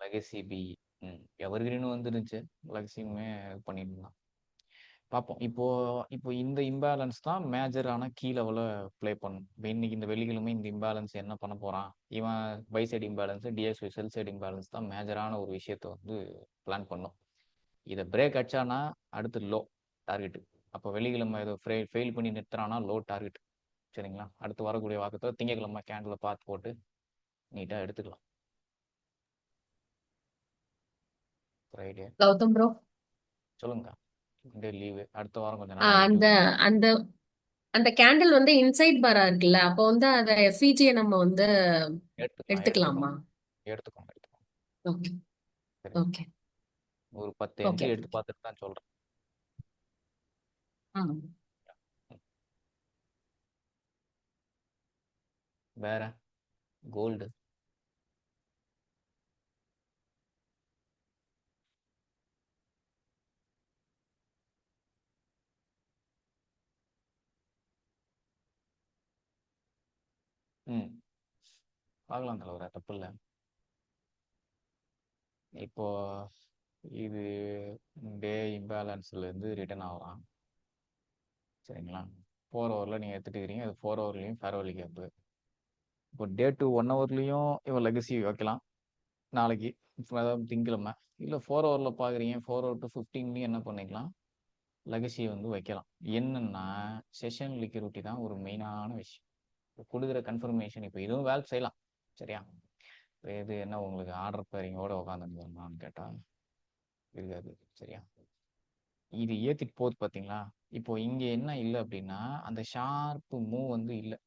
லெகசி பி எவர் கிரீனும் வந்துருந்துச்சு, லெகசியுமே பண்ணிட்டு இருந்தான். பார்ப்போம். இப்போ இந்த இம்பேலன்ஸ் தான் மேஜரான கீ லெவலை ப்ளே பண்ணும். இப்போ இன்னைக்கு இந்த வெள்ளிக்கிழமை இந்த இம்பேலன்ஸ் என்ன பண்ண போறான், இவன் பை சைடு இம்பேலன்ஸ் டிஎஸ்வி செல் சைடு இம்பேலன்ஸ் தான் மேஜரான ஒரு விஷயத்த வந்து பிளான் பண்ணும். இதை பிரேக் அடிச்சானா அடுத்து லோ டார்கெட்டு. அப்போ வெள்ளிக்கிழமை இதை ஃபெயில் பண்ணி நிறுத்துறானா லோ டார்கெட். சரிங்களா? அடுத்து வரக்கூடிய வாக்கத்தை திங்கக்கிழமை கேண்டில் பார்த்து போட்டு நீட்டாக எடுத்துக்கலாம். ஃப்ரைடே கௌதம் ப்ரோ, சொல்லுங்க. டே லீவு, அடுத்த வாரம் கொஞ்சம் அந்த நல்லா அந்த அந்த கேண்டில் வந்து இன்சைட் பாரா இருக்குல்ல, அப்போ வந்து அதை எஃப்இஜியை நம்ம வந்து எடுத்துக்கலாமா? எடுத்துக்கோங்க. ஓகே சரி, ஓகே ஒரு 10 ஓகே என்ட்ரி எடுத்து பார்த்துட்டு தான் சொல்றேன். வேற கோல்டு பார்க்கலாம் தலைவர, தப்பு இல்லை. இப்போ இது டே இம்பேலன்ஸ்ல இருந்து ரிட்டர்ன் ஆகலாம். சரிங்களா? 4 ஹவர்ல நீங்க எடுத்துட்டுக்கிறீங்க. அது 4 ஹவர்லையும் ஃபேர்வெலி கேப்பு. இப்போ டே 2 1 ஹவர்லையும் இவன் லெகசி வைக்கலாம் நாளைக்கு, அதாவது திங்கக்கிழமை. இல்லை 4 ஹவரில் பார்க்குறீங்க, 4 hour to 15 என்ன பண்ணிக்கலாம், லெகசியை வந்து வைக்கலாம். என்னன்னா செஷன் லிக்விடிட்டி தான் ஒரு மெயினான விஷயம். கொடுக்குற கன்ஃபர்மேஷன் இப்போ இதுவும் வேலை செய்யலாம். சரியா? இப்போ இது என்ன உங்களுக்கு ஆர்டர் பேரிங்கோட உட்காந்துருந்தோம்னான்னு கேட்டால் இருக்காது. சரியா? இது ஏற்றிட்டு போகுது பார்த்தீங்களா? இப்போ இங்கே என்ன இல்லை அப்படின்னா அந்த ஷார்ப்பு மூவ் வந்து இல்லை.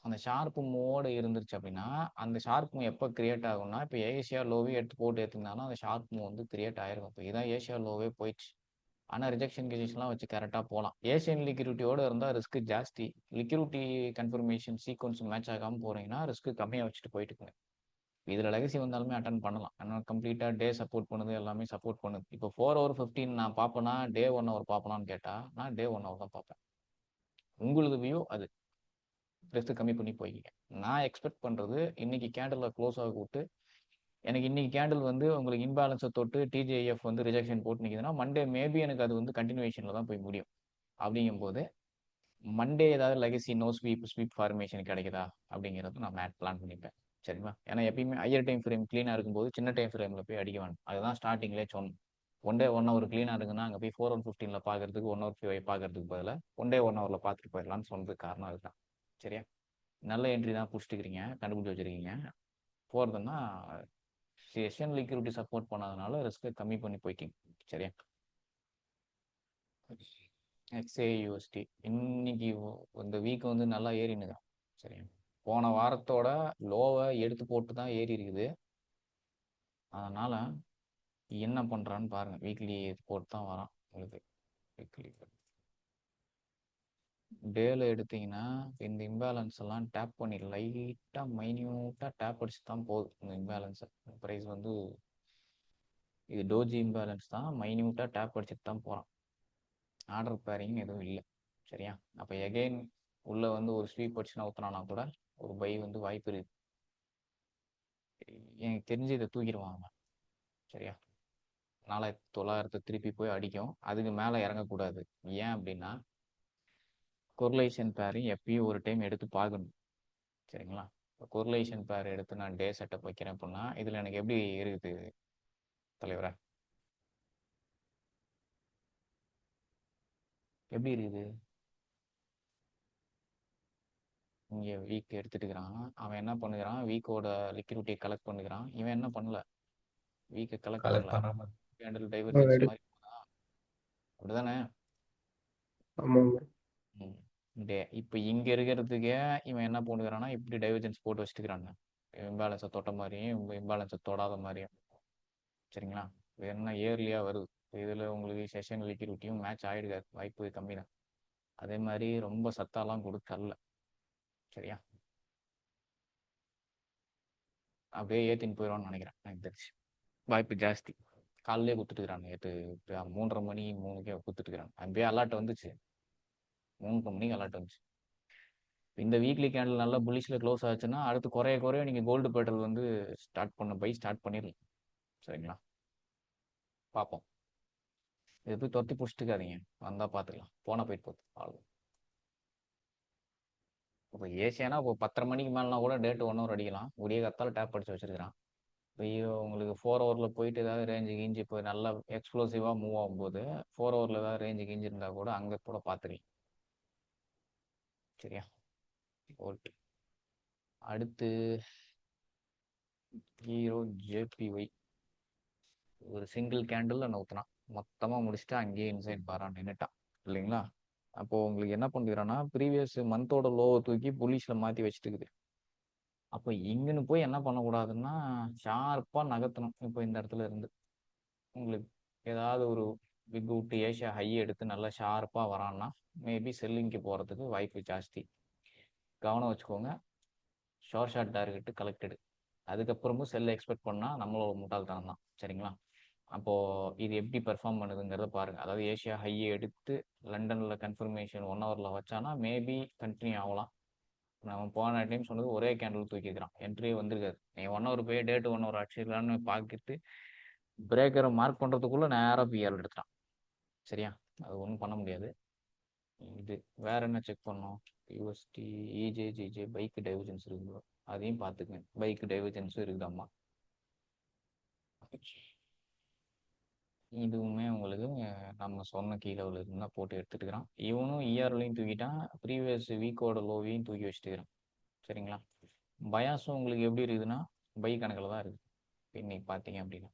அந்த ஷார்ப் மூவோட இருந்துருச்சு அப்படின்னா அந்த ஷார்ப் மூவ் எப்போ கிரியேட் ஆகும்னா இப்போ ஏஷியா லோவே எடுத்து போட்டு எடுத்திருந்தாலும் அந்த ஷார்ப் மூவ் வந்து கிரியேட் ஆயிருக்கும். இப்போ இதான் ஏஷியா லோவே போயிடுச்சு. ஆனால் ரிஜெக்ஷன் கேசஸ்லாம் வச்சு கரெக்டாக போகலாம். ஏஷியன் லிக்யூரிட்டியோட இருந்தால் ரிஸ்க் ஜாஸ்தி. லிக்யூரிட்டி கன்ஃபர்மேஷன் சீக்வன்ஸ் மேட்ச் ஆகாமல் போகிறீங்கன்னா ரிஸ்க் கம்மியாக வச்சுட்டு போயிட்டு இருக்குங்க. இதில் லெகசி வந்தாலுமே அட்டன் பண்ணலாம். ஆனால் கம்ப்ளீட்டாக டே சப்போர்ட் பண்ணுது, எல்லாமே சப்போர்ட் பண்ணுது. இப்போ 4/15 நான் பார்ப்பேன்னா டே 1 ஹவர் பார்ப்பலான்னு கேட்டால் நான் டே 1 ஹவர் தான் பார்ப்பேன். உங்களது வியூ அது. ரிஸ்க் கம்மி பண்ணி போய்க்கிங்க. நான் எக்ஸ்பெக்ட் பண்ணுறது இன்னைக்கு கேண்டில் க்ளோஸ் ஆக விட்டு எனக்கு இன்னைக்கு கேண்டில் வந்து உங்களுக்கு இன்பேலன்ஸை தொட்டு டிஜேஎஃப் வந்து ரிஜெக்ஷன் போட்டு நிற்குதுன்னா மண்டே மேபி எனக்கு அது வந்து கண்டினியூஷனில் தான் போய் முடியும். அப்படிங்கும்போது மண்டே ஏதாவது லெகசி நோ ஸ்வீப் ஃபார்மேஷன் கிடைக்குதா அப்படிங்கிறது நான் மேட் பிளான் பண்ணிப்பேன். சரிங்களா? ஏன்னா எப்பயுமே ஹையர் டைம் ஃப்ரேம் க்ளீனாக இருக்கும்போது சின்ன டைம் ஃப்ரேமில் போய் அடிக்க வேணும். அதுதான் ஸ்டார்டிங்லேயே சொன்னோம். 1 ஹவர் க்ளீனாக இருக்குன்னா அங்கே போய் 4/15 பார்க்கறதுக்கு 1 ஹவர் பார்க்கறதுக்கு பதிலாக 1 ஹவரில் பார்த்துட்டு போயிடலான்னு சொன்னதுக்கு காரணம் அதுதான். சரியா? நல்ல என்ட்ரி தான் பிடிச்சிட்டுக்கிறீங்க, கண்டுபிடிச்சி வச்சிருக்கீங்க. போகிறதுன்னா செஷன் லிக்யூரிட்டி சப்போர்ட் பண்ணாதனால ரிஸ்க்கை கம்மி பண்ணி போய்க்கிங்க. சரியா? XAUSD இன்னைக்கு இந்த வீக் வந்து நல்லா ஏறினுங்க. சரியா? போன வாரத்தோட லோவை எடுத்து போட்டு தான் ஏறி இருக்குது. அதனால என்ன பண்ணுறான்னு பாருங்க. வீக்லி போட்டு தான் வரான் உங்களுக்கு. வீக்லி டேல எடுத்தீங்கன்னா இந்த இம்பேலன்ஸ் எல்லாம் டேப் பண்ணி லைட்டாக மைன்யூட்டாக டேப் அடிச்சு தான் போகுது. இந்த இம்பேலன்ஸை ப்ரைஸ் வந்து இது டோஜி இம்பேலன்ஸ் தான், மைன்யூட்டாக டேப் அடிச்சுட்டு தான் போகிறான். ஆர்டர் பேரிங் எதுவும் இல்லை. சரியா? அப்போ எகெயின் உள்ள வந்து ஒரு ஸ்வீப் அடிச்சுனா ஊற்றினா கூட ஒரு பை வந்து வாய்ப்பு இருக்கு. எனக்கு தெரிஞ்சு இதை தூக்கிடுவாங்க. சரியா? 4900 திருப்பி போய் அடிக்கும். அதுக்கு மேலே இறங்கக்கூடாது. ஏன் அப்படின்னா கொர்லேஷன் பேரையும் எப்பயும் ஒரு டைம் எடுத்து பார்க்கணும். சரிங்களா? இப்போ கொர்லேஷன் பேர் எடுத்து நான் டே செட்டப் வைக்கிறேன் அப்படின்னா இதில் எனக்கு எப்படி இருக்குது தலைவரா? எப்படி இருக்குது? இங்கே வீக் எடுத்துட்டுக்கிறான். அவன் என்ன பண்ணுகிறான்? வீக்கோட லிக்விடிட்டியை கலெக்ட் பண்ணுகிறான். இவன் என்ன பண்ணல, வீக்கை கலெக்ட் கலெக்ட் பண்ணல. பண்ணாம கேண்டில் டைவர்ஜென்ஸ் மாதிரி அப்படிதானே? ஆமாங்க. டே இப்போ இங்கே இருக்கிறதுக்கே இவன் என்ன பண்ணுகிறான்னா இப்படி டைவர்ஜென்ஸ் போட்டு வச்சுட்டுக்கிறாங்க. இம்பேலன்ஸை தொட்ட மாதிரியும் இம்பேலன்ஸை தொடாத மாதிரியும். சரிங்களா? இது என்ன இயர்லியாக வருது. இதில் உங்களுக்கு செஷன் லிக்விடிட்டியும் மேட்ச் ஆகிடுக்காது, வாய்ப்பு கம்மி தான். அதே மாதிரி ரொம்ப சத்தாலாம் கொடுக்கல. சரியா? அப்படியே ஏற்றின்னு போயிடுவான்னு நினைக்கிறேன். எனக்கு தெரிஞ்சு வாய்ப்பு ஜாஸ்தி. காலையிலே கொடுத்துட்டுக்கிறாங்க. 3:30 மணி 3க்கே கொடுத்துட்டுக்கிறாங்க. அப்படியே அலர்ட் வந்துச்சு. 3 மணிக்கு அலர்ட் வந்துச்சு. இந்த வீக்லி கேண்டில் நல்லா புல்லிஷில் க்ளோஸ் ஆச்சுன்னா அடுத்து குறைய நீங்கள் கோல்டு பேட்டல் வந்து ஸ்டார்ட் பண்ணிடலாம். சரிங்களா? பார்ப்போம். இது போய் தொத்தி பிடிச்சிட்டுக்காதீங்க. வந்தால் பார்த்துக்கலாம். போனால் போயிட்டு போகுது. அவ்வளோ. இப்போ ஏசியானா இப்போ 10:30 மணிக்கு மேலேனா கூட டேட்டு 1 ஹவர் அடிக்கலாம். விடிய கத்தால டேப் அடிச்சு வச்சிருக்கிறான். இப்போ உங்களுக்கு 4 ஹவரில் போயிட்டு ஏதாவது ரேஞ்சு கிஞ்சி இப்போ நல்லா எக்ஸ்ப்ளோசிவாக மூவ் ஆகும்போது 4 ஹவரில் ஏதாவது ரேஞ்சு கிஞ்சி இருந்தால் கூட அங்கே கூட பார்த்துக்கலாம். சரியா? ஓகே. அடுத்து ஹீரோ JPY ஒரு சிங்கிள் கேண்டில் நவுத்துனான். மொத்தமாக முடிச்சுட்டு அங்கேயே இன்சைட் பாரான் நின்றுட்டான் இல்லைங்களா? அப்போது உங்களுக்கு என்ன பண்ணுறான்னா ப்ரீவியஸ் மந்தோட லோவை தூக்கி புலிஷில் மாற்றி வச்சுட்டு இருக்குது. அப்போ இங்கன்னு போய் என்ன பண்ணக்கூடாதுன்னா ஷார்ப்பாக நகர்த்தணும். இப்போ இந்த இடத்துல இருந்து உங்களுக்கு ஏதாவது ஒரு பிக் விட்டு ஏஷியா ஹை எடுத்து நல்லா ஷார்ப்பாக வரான்னா மேபி செல்லிங்க்கு போகிறதுக்கு வாய்ப்பு ஜாஸ்தி. கவனம் வச்சுக்கோங்க. Short target collected. அதுக்கப்புறமும் செல்லை எக்ஸ்பெக்ட் பண்ணால் நம்மளோட முட்டாள்தனம் தான். சரிங்களா? அப்போது இது எப்படி பெர்ஃபார்ம் பண்ணுதுங்கிறத பாருங்கள். அதாவது ஏஷியா ஹையை எடுத்து லண்டனில் கன்ஃபர்மேஷன் 1 ஹவரில் வச்சானா மேபி கண்டினியூ ஆகலாம். நம்ம போன டைம் சொன்னது ஒரே கேண்டில் தூக்கிக்கிறான். என்ட்ரியே வந்திருக்காது. நீ 1 ஹவர் போய் டேட்டு 1 ஹவர் அடிச்சிடலான்னு பார்த்துட்டு பிரேக்கரை மார்க் பண்ணுறதுக்குள்ளே நேராக பிஆர் எடுத்துட்டான். சரியா? அது ஒன்றும் பண்ண முடியாது. இது வேற என்ன செக் பண்ணோம்? யூஎஸ்டி EJGJ பைக் டைவர்ஜென்ஸ் இருக்குதோ அதையும் பார்த்துக்குங்க. பைக் டைவர்ஜென்ஸும் இருக்குதாம்மா. இதுவுமே உங்களுக்கு நம்ம சொன்ன கீழே இருந்தால் போட்டு எடுத்துட்டுக்கிறான். இவனும் இஆர்லையும் தூக்கிட்டான். ப்ரீவியஸ் வீக்கோட லோவையும் தூக்கி வச்சுட்டுக்கிறான். சரிங்களா? பயாஸும் உங்களுக்கு எப்படி இருக்குதுன்னா பை கணக்கில் தான் இருக்குது. இன்னைக்கு பார்த்தீங்க அப்படின்னா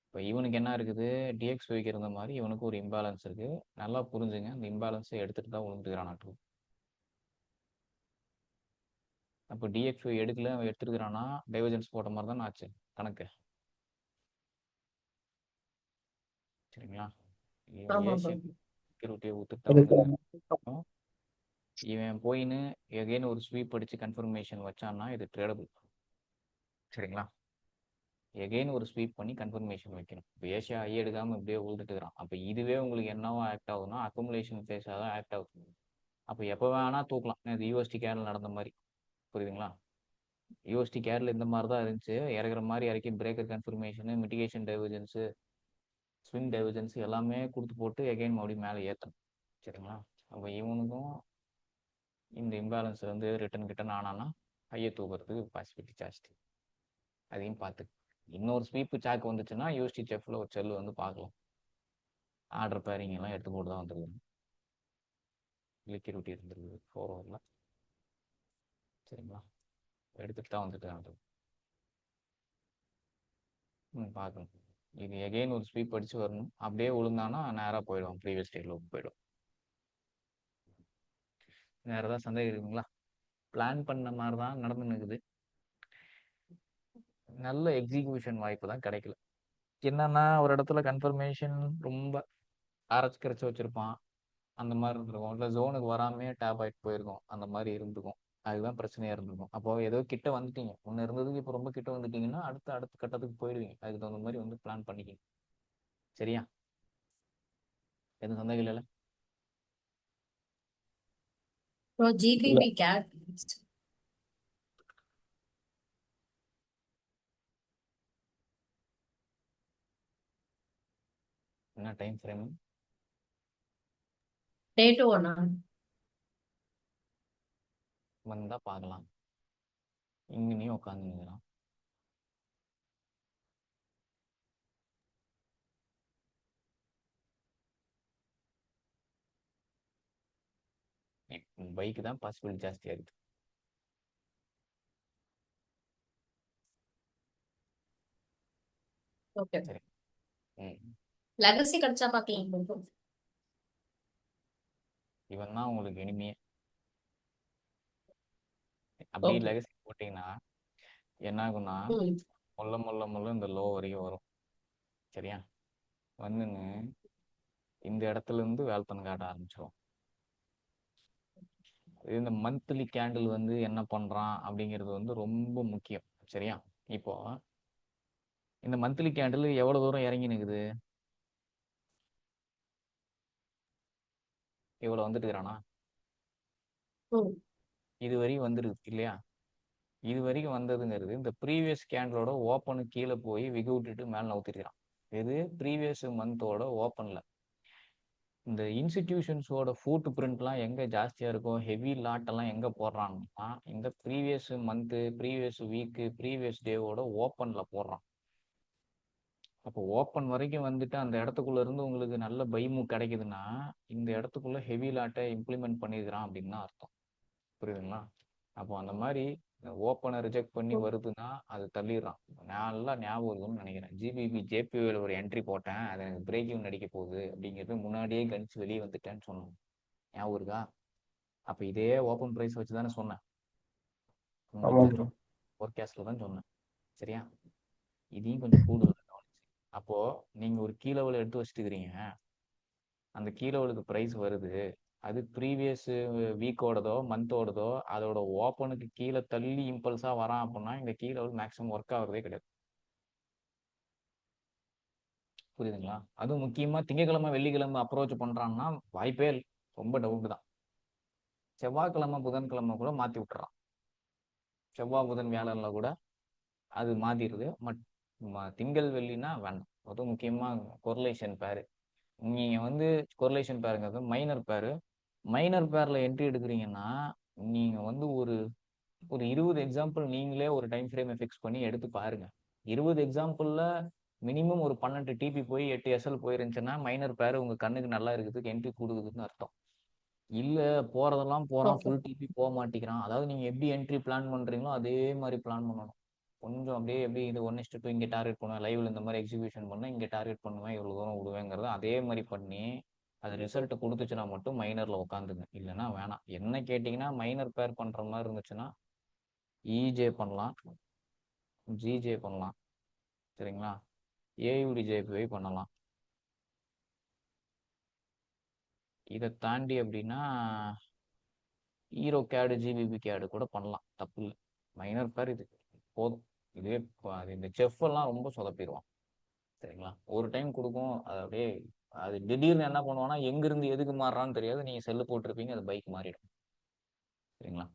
இப்போ இவனுக்கு என்ன இருக்குது, DXYக்கு இருந்த மாதிரி இவனுக்கு ஒரு இம்பேலன்ஸ் இருக்குது. நல்லா புரிஞ்சுங்க. அந்த இம்பேலன்ஸை எடுத்துகிட்டு தான் விழுந்துக்கிறான் நாட்டுக்கு. அப்போ டிஎக்ஸ்ஒய் எடுக்கல எடுத்துருக்கிறான்னா டைவர்ஜென்ஸ் போட்ட மாதிரி தானே ஆச்சு கணக்கு. சரிங்களா? இவன் ஆமா bro. ஏசியன் செக்யூரிட்டியை ஒத்துட்டா வந்து இவன் போயின்னு எகைன் ஒரு ஸ்வீப் அடிச்சு கன்ஃபர்மேஷன் வச்சான்னா இது ட்ரேடபிள். சரிங்களா? எகைன் ஒரு ஸ்வீப் பண்ணி கன்ஃபர்மேஷன் வைக்கணும். இப்போ ஏஷியா ஐ எடுக்காமல் இப்படியே உழுதுட்டுக்கிறான். அப்போ இதுவே உங்களுக்கு என்னவா ஆக்ட் ஆகுதுன்னா அக்குமுலேஷன் ஃபேஸாக தான் ஆக்ட் ஆகுது. அப்போ எப்போ வேணா தூக்கலாம். இது யூஎஸ்டி கேரில் நடந்த மாதிரி. புரியுதுங்களா? யூஎஸ்டி கேரில் இந்த மாதிரி தான் இருந்துச்சு. இறக்குற மாதிரி இறக்கி breaker கன்ஃபர்மேஷனு, mitigation divergence, swing divergence எல்லாமே கொடுத்து போட்டு எகைன் மறுபடியும் மேலே ஏற்றணும். சரிங்களா? அப்போ இவனுக்கும் இந்த இம்பேலன்ஸ் வந்து ரிட்டன் ஆனான்னா ஹையை தூக்கிறதுக்கு பாசிபிலிட்டி ஜாஸ்தி. அதையும் பார்த்து இன்னொரு ஸ்வீப்பு சாக்கு வந்துச்சுன்னா யூஎஸ்டி செஃப்ல ஒரு செல்லு வந்து பார்க்கலாம். ஆர்டர் பேரிங் எல்லாம் எடுத்து போட்டு தான் வந்துருக்கு. லிக்விடிட்டி இருந்திருக்கு 4 ஹவரில். சரிங்களா? எடுத்துட்டு தான் வந்துட்டு பார்க்கணும். இது எகெயின் ஒரு ஸ்வீப் அடிச்சு வரணும். அப்படியே விழுந்தானா நேராக போயிடும், ப்ரீவியஸ் ஸ்டேட்ல போயிடும். வேற ஏதாவது சந்தேகம் இருக்குங்களா? பிளான் பண்ண மாதிரி தான் நடந்துன்னு இருக்குது. நல்ல எக்ஸிக்யூஷன் வாய்ப்பு தான் கிடைக்கல. என்னன்னா ஒரு இடத்துல கன்ஃபர்மேஷன் ரொம்ப அரைச்சு வச்சிருப்பான், அந்த மாதிரி இருந்திருக்கும். இல்லை ஜோனுக்கு வராமே டேப் ஆகிட்டு போயிருக்கும், அந்த மாதிரி இருந்துக்கும். அதுதான் பிரச்சனையா இருந்திருக்கும். அப்போ ஏதோ கிட்ட வந்துட்டீங்க, ஒன்று இருந்ததுக்கு இப்போ ரொம்ப கிட்ட வந்துட்டீங்கன்னா அடுத்த கட்டத்துக்கு போயிடுவீங்க. அதுக்கு தகுந்த மாதிரி வந்து பிளான் பண்ணிக்கிங்க. சரியா? எதுவும் சந்தேகம் இல்லைல்ல? Bro, GBP cat. என்ன டைம் ஃப்ரேம்? Day 2 ஒண்ணா? வந்தா பார்க்கலாம். இங்கேயும் உட்காந்துருக்கிறான். பைக்கு தான் பாசிபிலிட்டி ஜாஸ்தியா இருக்கு. Okay. சரி. Legacy கிடைச்சா பார்க்கலாம் bro. இவன் தான் உங்களுக்கு இனிமையே. அப்படி Okay. லெகசி போட்டீங்கன்னா என்ன ஆகும்னா முள்ள இந்த லோ வரைக்கும் வரும். சரியா? வந்துன்னு இந்த இடத்துல இருந்து வேலை பண்ண காட்ட ஆரம்பிச்சிடும். இந்த மந்த்லி கேண்டில் வந்து என்ன பண்றான் அப்படிங்கிறது வந்து ரொம்ப முக்கியம். சரியா? இப்போ இந்த மந்த்லி கேண்டில் எவ்வளவு தூரம் இறங்கி நிக்குது? இவ்வளவு வந்துட்டு இருக்கிறானா? இது வரைக்கும் வந்துருக்கு இல்லையா? இது வரைக்கும் வந்ததுங்கிறது இந்த ப்ரீவியஸ் கேண்டலோட ஓப்பனு கீழே போய் விட்டுட்டு மேலே நவுத்திருக்கிறான். இது ப்ரீவியஸ் மந்தோட ஓப்பன்ல. இந்த இன்ஸ்டிடியூஷன்ஸோட ஃபுட் பிரிண்ட்லாம் எங்கே ஜாஸ்தியாக இருக்கும், ஹெவி லாட்டெல்லாம் எங்கே போடுறான்னா இந்த previous month, previous week, previous டேவோட ஓப்பனில் போடுறான். அப்போ ஓப்பன் வரைக்கும் வந்துட்டு அந்த இடத்துக்குள்ள இருந்து உங்களுக்கு நல்ல பைமு கிடைக்குதுன்னா இந்த இடத்துக்குள்ள ஹெவி லாட்டை இம்ப்ளிமெண்ட் பண்ணியிருக்கிறான் அப்படின்னு தான் அர்த்தம். புரியுதுங்களா? அப்போ அந்த மாதிரி ஓப்பனை ரிஜெக்ட் பண்ணி வருதுன்னா அது தள்ளிடுறான். நல்லா ஞாபகம் இருக்குன்னு நினைக்கிறேன். ஜிபிபி ஜேபிஓல ஒரு என்ட்ரி போட்டேன், அது எனக்கு பிரேக்கிங் நடிக்க போகுது அப்படிங்கிறது முன்னாடியே கணிச்சு வெளியே வந்துட்டேன்னு சொன்னேன். ஞாபகம் இருக்கா? அப்போ இதே ஓப்பன் ப்ரைஸ் வச்சு தானே சொன்னேன், ஃபோர்காஸ்ட்ல தான் சொன்னேன். சரியா? இதையும் கொஞ்சம் கூடுதல் கவனிச்சு. அப்போ நீங்க ஒரு கீ லெவல் எடுத்து வச்சுட்டு இருக்கிறீங்க, அந்த கீ லெவலுக்கு ப்ரைஸ் வருது, அது ப்ரீவியஸ் வீக்கோடதோ மந்தோடதோ அதோட ஓப்பனுக்கு கீழே தள்ளி இம்பல்ஸாக வரான் அப்படின்னா இந்த கீ லெவல் மேக்ஸிமம் ஒர்க் ஆகுறதே கிடையாது. புரியுதுங்களா? அதுவும் முக்கியமாக திங்கக்கிழமை வெள்ளிக்கிழமை அப்ரோச் பண்ணுறான்னா வாய்ப்பே இல்லை, ரொம்ப டவுட் தான். செவ்வாய்க்கிழமை புதன்கிழமை கூட மாற்றி விட்டுறான். செவ்வாய் புதன் வியாழன்ல கூட அது மாற்றிடுது. திங்கள் வெள்ளினா வேண்டாம். அதுவும் முக்கியமாக கொரிலேஷன் பேரு. நீங்கள் வந்து கொரிலேஷன் பேருங்கிறது மைனர் பேரு. மைனர் பேர்ல என்ட்ரி எடுக்கிறீங்கன்னா நீங்க வந்து ஒரு 20 எக்ஸாம்பிள் நீங்களே ஒரு டைம் ஃப்ரேமை ஃபிக்ஸ் பண்ணி எடுத்து பாருங்க. 20 எக்ஸாம்பிள்ல மினிமம் ஒரு 12 டிபி போய் 8 எஸ்எல் போயிருந்துச்சுன்னா மைனர் பேர் உங்க கண்ணுக்கு நல்லா இருக்குதுக்கு என்ட்ரி கொடுக்குதுன்னு அர்த்தம். இல்ல போறதெல்லாம் போறான், ஃபுல் டிபி போக மாட்டேங்கிறான். அதாவது நீங்க எப்படி என்ட்ரி பிளான் பண்றீங்களோ அதே மாதிரி பிளான் பண்ணணும். கொஞ்சம் அப்படியே எப்படி இது 1:2 இங்கே டார்கெட் பண்ணுவேன், லைவ்ல இந்த மாதிரி எக்ஸிபியூஷன் பண்ணேன், இங்கே டார்கெட் பண்ணுவேன், இவ்வளவு தூரம் விடுவேங்கிறத அதே மாதிரி பண்ணி அது ரிசல்ட் கொடுத்துச்சுன்னா மட்டும் மைனர்ல உட்காந்துங்க. இல்லைன்னா வேணாம். என்ன கேட்டிங்கன்னா மைனர் பேர் பண்ற மாதிரி இருந்துச்சுன்னா இஜே பண்ணலாம், ஜிஜே பண்ணலாம். சரிங்களா? ஏயுடி ஜேபிஐ பண்ணலாம். இதை தாண்டி அப்படின்னா ஹீரோ கேடு ஜிபிபி கேடு கூட பண்ணலாம், தப்பு இல்லை. மைனர் பேர் இது போதும். இதுவே இந்த செஃப் எல்லாம் ரொம்ப சொதப்பிடுவான். சரிங்களா? ஒரு டைம் கொடுக்கும், அது அப்படியே அது திடீர்னு என்ன பண்ணுவான்னா எங்கிருந்து எதுக்கு மாறுறான்னு தெரியாது. நீங்க செல்லு போட்டிருப்பீங்க, அது பைக் மாறிடும். சரிங்களா?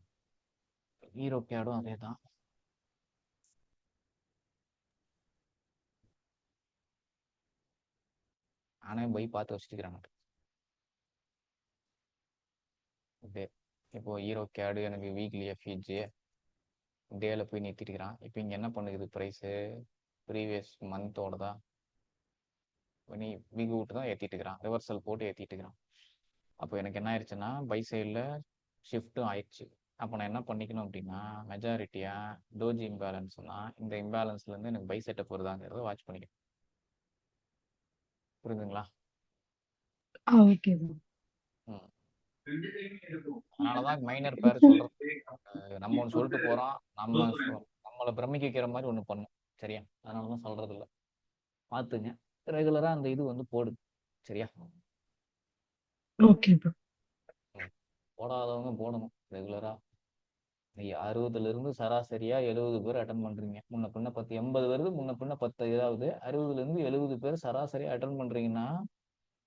ஹீரோ கேடும் அதே தான். ஆனா பைக் பார்த்து வச்சுக்கிறாங்க. ஓகே, இப்போ ஹீரோ கேடு எனக்கு வீக்லி எஃப்இஜி டேல போய் நிறுத்திட்டுக்கிறான். இப்போ இங்கே என்ன பண்ணுது ப்ரைஸு ப்ரீவியஸ் மந்தோட தான் நீ வீக் விட்டு தான் ஏற்றிட்டுக்கிறான், ரிவர்சல் போட்டு ஏற்றிட்டுக்கிறான். அப்போ எனக்கு என்ன ஆயிடுச்சுன்னா பை சைடில் ஷிஃப்ட்டும் ஆயிடுச்சு. அப்போ நான் என்ன பண்ணிக்கணும் அப்படின்னா மெஜாரிட்டியாக டோஜி இம்பேலன்ஸ்னா இந்த இம்பேலன்ஸ்லேருந்து எனக்கு பை செட்டப் வருதாங்கிறத வாட்ச் பண்ணிக்கணும். புரியுதுங்களா? Okay bro. அதனாலதான் மைனர் பேர் சொல்றது. நம்ம ஒன்று சொல்லிட்டு போறோம், நம்மளை பிரமிக்க வைக்கிற மாதிரி ஒன்று பண்ணும். சரியா? அதனாலதான் சொல்றது இல்லை. பார்த்துங்க, ரெகுலரா அந்த இது வந்து போடுது. சரியா? Okay bro. போடாதவங்க போடணும் ரெகுலரா. 60ல இருந்து சராசரியா 70 பேர் அட்டன் பண்றீங்க. முன்ன பின்ன 10 80 வருது, முன்ன பின்ன 10 ஏதாவது 60ல இருந்து 70 பேர் சராசரியா அட்டன் பண்றீங்கன்னா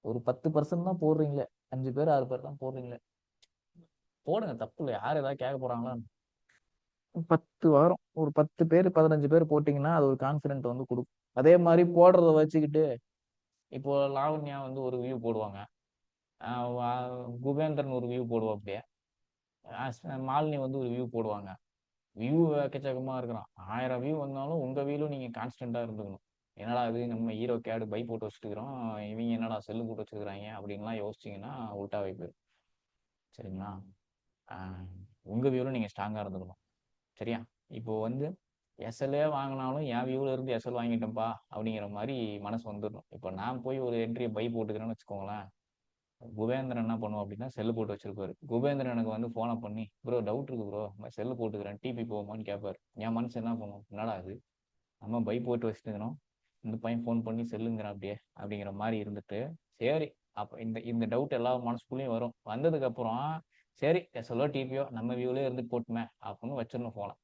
ஒரு 10% தான் போடுறீங்களே. 5 பேர் 6 பேர் தான் போடுறீங்களே. போடுங்க, தப்பு இல்லை. யார் ஏதாவது கேட்க போறாங்களா? 10 வாரம் ஒரு 10 பேர் 15 பேர் போட்டிங்கன்னா அது ஒரு கான்ஃபிடென்ட் வந்து கொடுக்கும். அதே மாதிரி போடுறத வச்சுக்கிட்டு இப்போ லாவண்யா வந்து ஒரு வியூ போடுவாங்க, குபேந்திரன் ஒரு வியூ போடுவோம், அப்படியே மாலினி வந்து ஒரு வியூ போடுவாங்க. வியூ எக்கச்சக்கமா இருக்கிறான். 1000 வியூ வந்தாலும் உங்க வியூலும் நீங்க கான்ஸ்டன்டா இருந்துக்கணும். என்னடா இது நம்ம ஹீரோ கேடு பை போட்டு வச்சுக்கிறோம், இவங்க என்னடா செல்லு போட்டு வச்சுக்கிறாங்க அப்படின்லாம் யோசிச்சிங்கன்னா உல்டாவே போயிடும். சரிங்களா? உங்க வியூலும் நீங்க ஸ்ட்ராங்கா இருந்துக்கணும். சரியா? இப்போ வந்து எஸ்எல்ஏ வாங்கினாலும் என் வியூவில் இருந்து எஸ்எல் வாங்கிட்டேன்ப்பா அப்படிங்கிற மாதிரி மனசு வந்துடணும். இப்போ நான் போய் ஒரு என்ட்ரியை பை போட்டுக்கிறேன்னு வச்சுக்கோங்களேன், குபேந்திரன் என்ன பண்ணுவோம் அப்படின்னா செல்லு போட்டு வச்சிருப்பாரு. குபேந்திரன் எனக்கு வந்து ஃபோனை பண்ணி ப்ரோ டவுட் இருக்கு ப்ரோ, செல்லு போட்டுக்கிறேன் டிபி போவோமான்னு கேட்பாரு. என் மனசு என்ன பண்ணுவோம், என்னடா அது நம்ம பை போட்டு வச்சுருக்கிறோம், இந்த பையன் ஃபோன் பண்ணி செல்லுங்கிறான் அப்படியே அப்படிங்கிற மாதிரி இருந்துட்டு, சரி அப்போ இந்த டவுட் எல்லா மனசுக்குள்ளேயும் வரும். வந்ததுக்கப்புறம் சரி எஸ்எல்ஓ டிபியோ நம்ம வியூலே இருந்து போட்டுமே அப்படின்னு வச்சிடணும் ஃபோனை.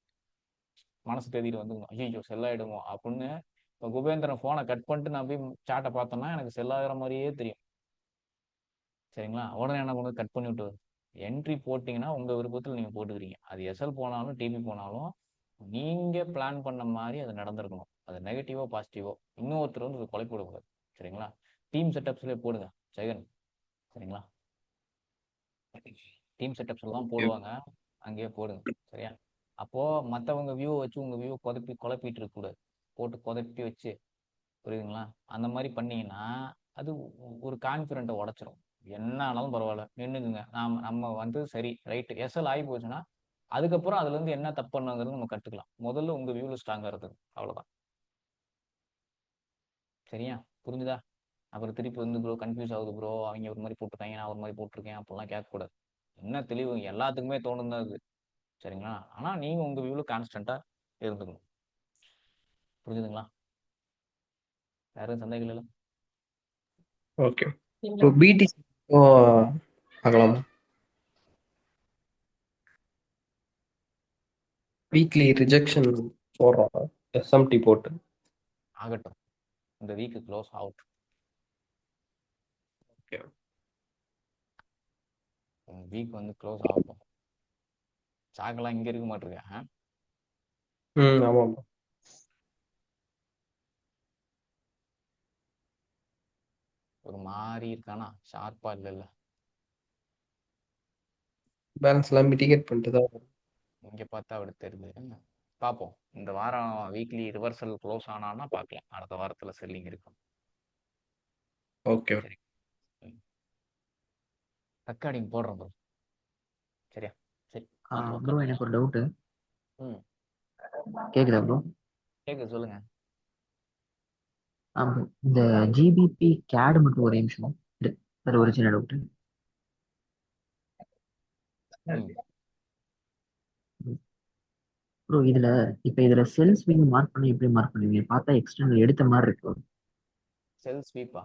மனசு தேதிட்டு வந்துக்கணும், ஐயோ செல்லாயிடுமோ அப்படின்னு. இப்போ குபேந்திரன் ஃபோனை கட் பண்ணிட்டு நான் போய் சாட்டை பார்த்தோன்னா எனக்கு செல்லாகிற மாதிரியே தெரியும். சரிங்களா? உடனே என்ன பண்ணுறது, கட் பண்ணி விட்டு என்ட்ரி போட்டிங்கன்னா உங்கள் விருப்பத்தில் நீங்கள் போட்டுக்கிறீங்க. அது எஸ்எல் போனாலும் டிபி போனாலும் நீங்கள் பிளான் பண்ண மாதிரி அது நடந்திருக்கணும். அது நெகட்டிவோ பாசிட்டிவோ இன்னொருத்தர் வந்து அது கொலை போடக்கூடாது. சரிங்களா? டீம் செட்டப்ஸ்லேயே போடுங்க ஜெகன். சரிங்களா? டீம் செட்டப்ஸில் தான் போடுவாங்க, அங்கேயே போடுங்க. சரியா? அப்போது மற்றவங்க வியூவை வச்சு உங்கள் வியூவை குழப்பிட்டு இருக்கக்கூடாது, போட்டு குழப்பி வச்சு. புரியுதுங்களா? அந்த மாதிரி பண்ணீங்கன்னா அது ஒரு கான்ஃபிடென்ட்டை உடச்சிரும். என்ன ஆனாலும் பரவாயில்ல நின்றுக்குங்க, நம்ம வந்து சரி ரைட்டு எஸ்எல் ஆகி போச்சுன்னா அதுக்கப்புறம் அதுலேருந்து என்ன தப்பு பண்ணுங்கிறது நம்ம கற்றுக்கலாம். முதல்ல உங்கள் வியூவில் ஸ்ட்ராங்காக இருக்குது, அவ்வளோதான். சரியா? புரிஞ்சுதா? அப்புறம் திருப்பி வந்து ப்ரோ கன்ஃபியூஸ் ஆகுது ப்ரோ, அவங்க ஒரு மாதிரி போட்டிருக்காங்க நான் ஒரு மாதிரி போட்டிருக்கேன் அப்படிலாம் கேட்கக்கூடாது. என்ன தெளிவு எல்லாத்துக்குமே தோணும் தான் அது. சரிங்களா? ஆனால் நீங்கள் உங்கள் வியூவில் கான்ஸ்டண்ட்டாக இருந்துக்கணும். புரிஞ்சுதுங்களா? வேற எதுவும் சந்தேகம் இல்லை? ஓகே. இப்போ பிடி பார்க்கலாமா? வீக்லி ரிஜெக்ஷன் போடுறோம் எஸ்எம்டி போட்டு. ஆகட்டும், இந்த week close out. Okay. Week வந்து க்ளோஸ் ஆகும். சாக்கெல்லாம் இங்கே இருக்க மாட்டிருக்கேன். ஆமாம். ஒரு மாதிரி இருக்கானா, ஷார்ப்பா இல்லைல்ல. பேலன்ஸ் எல்லாம் மிட்டிகேட் பண்ணிட்டு தான் வரும். இங்கே பார்த்தா அப்படி தெரியுது. பார்ப்போம். இந்த வாரம் வீக்லி ரிவர்சல் க்ளோஸ் ஆனான்னா பார்க்கலாம். அடுத்த வாரத்தில் செல்லிங் இருக்கும். ஓகே. சரி, ரெக்கார்டிங் போடுறோம் ப்ரோ. சரியா? சரி ப்ரோ எனக்கு ஒரு டவுட்டு. ம் கேக்குதா ப்ரோ? கேட்குது, சொல்லுங்க. இந்த ஜிபிபி கேடு மட்டும் ஒரு நிமிஷம், அது ஒரு சின்ன டவுட்டு. ம் ப்ரோ இதுல செல் ஸ்விங் மார்க் பண்ணி எப்படி மார்க் பண்ணுவீங்க? பார்த்தா எக்ஸ்டர்னல் எடுத்த மாதிரி இருக்கு. செல் ஸ்வீப்பா?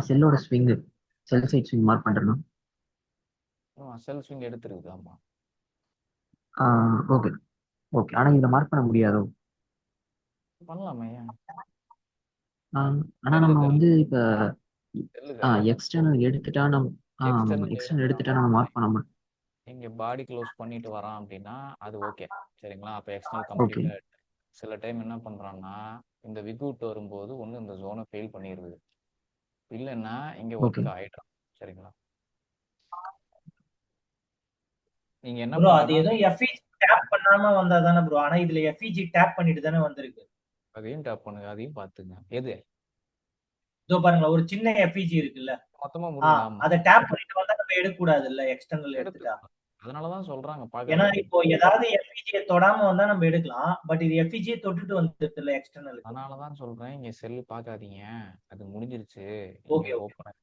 செல்லோட ஸ்விங், செல் சைட் ஸ்விங் மார்க் பண்றேன்னா செல் ஸ்விங் எடுத்துருக்குது. ஆமா, ஓகே ஓகே. ஆனா இதுல மார்க் பண்ண முடியாதோ? பண்ணலாமே. ஏன்? ஆனா நம்ம வந்து இப்ப செல்லுக்காக எக்ஸ்டர்னல் எடுத்துட்டா எக்ஸ்டர்னல் எக்ஸ்டர்னல் எடுத்துட்டா நம்ம மார்க் பண்ண மாட்டோம். இங்க பாடி க்ளோஸ் பண்ணிட்டு வரான் அப்படின்னா அது ஓகே, சரிங்களா? அப்போ எக்ஸ்டர்னல் ஓகே கம்ப்ளீட்டா. சில டைம் என்ன பண்றான்னா இந்த விகூட் வரும்போது ஒன்று இந்த ஜோனை ஃபெயில் பண்ணிடுது, இல்லைன்னா இங்க ஓகே ஒர்க் ஆயிடும், சரிங்களா? நீங்க என்ன ப்ரோ அது பண்ணுங்கன்னா எதுவும் எஃப்இஜி டேப் பண்ணாம வந்தா தானே ப்ரோ? ஆனா இதுல எஃப்இஜி டேப் பண்ணிட்டு தானே வந்திருக்கு. அதையும் டேப் பண்ணுங்க, அதையும் பார்த்துங்க. எது இதோ பாருங்களேன், ஒரு சின்ன எஃப்இஜி இருக்குல்ல, மொத்தமா முடியுது? ஆமா, அதை டேப் பண்ணிட்டு வந்தா நம்ம எடுக்க கூடாது இல்ல, எக்ஸ்டர்னல் எடுத்துட்டா. எடுத்துக்கலாம். அதனாலதான் சொல்றாங்க ஏன்னா பார்க்காதீங்க. இப்போ ஏதாவது எஃப்இஜியை தொடாம வந்தா நம்ம எடுக்கலாம், பட் இது எஃப்இஜியை தொட்டுட்டு வந்துருது இல்ல எக்ஸ்டர்னலுக்கு. அதனாலதான் சொல்றேன் இங்க செல் பார்க்காதீங்க, அது முடிஞ்சிருச்சு, ஓகே இங்க ஓகே. ஓப்பன்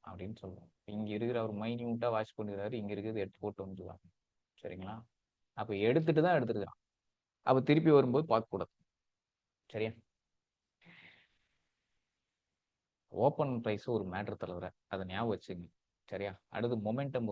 அப்படின்னு சொல்றோம். இங்க இருக்கிற அவர் மைன்யூட்டா வாட்ச் பண்ணிடுறாரு, இங்க இருக்கிறது எடுத்து போட்டு வந்துருவாங்க, சரிங்களா? அப்ப எடுத்துட்டு தான் எடுத்துருக்கான், அப்ப திருப்பி வரும்போது பார்க்க கூடாது, சரியா? ஓப்பன் பிரைஸ் ஒரு மேட்டர் தலைவர, அதை ஞாபகம் வச்சுங்க, சரியா? அடுத்து மொமெண்டம்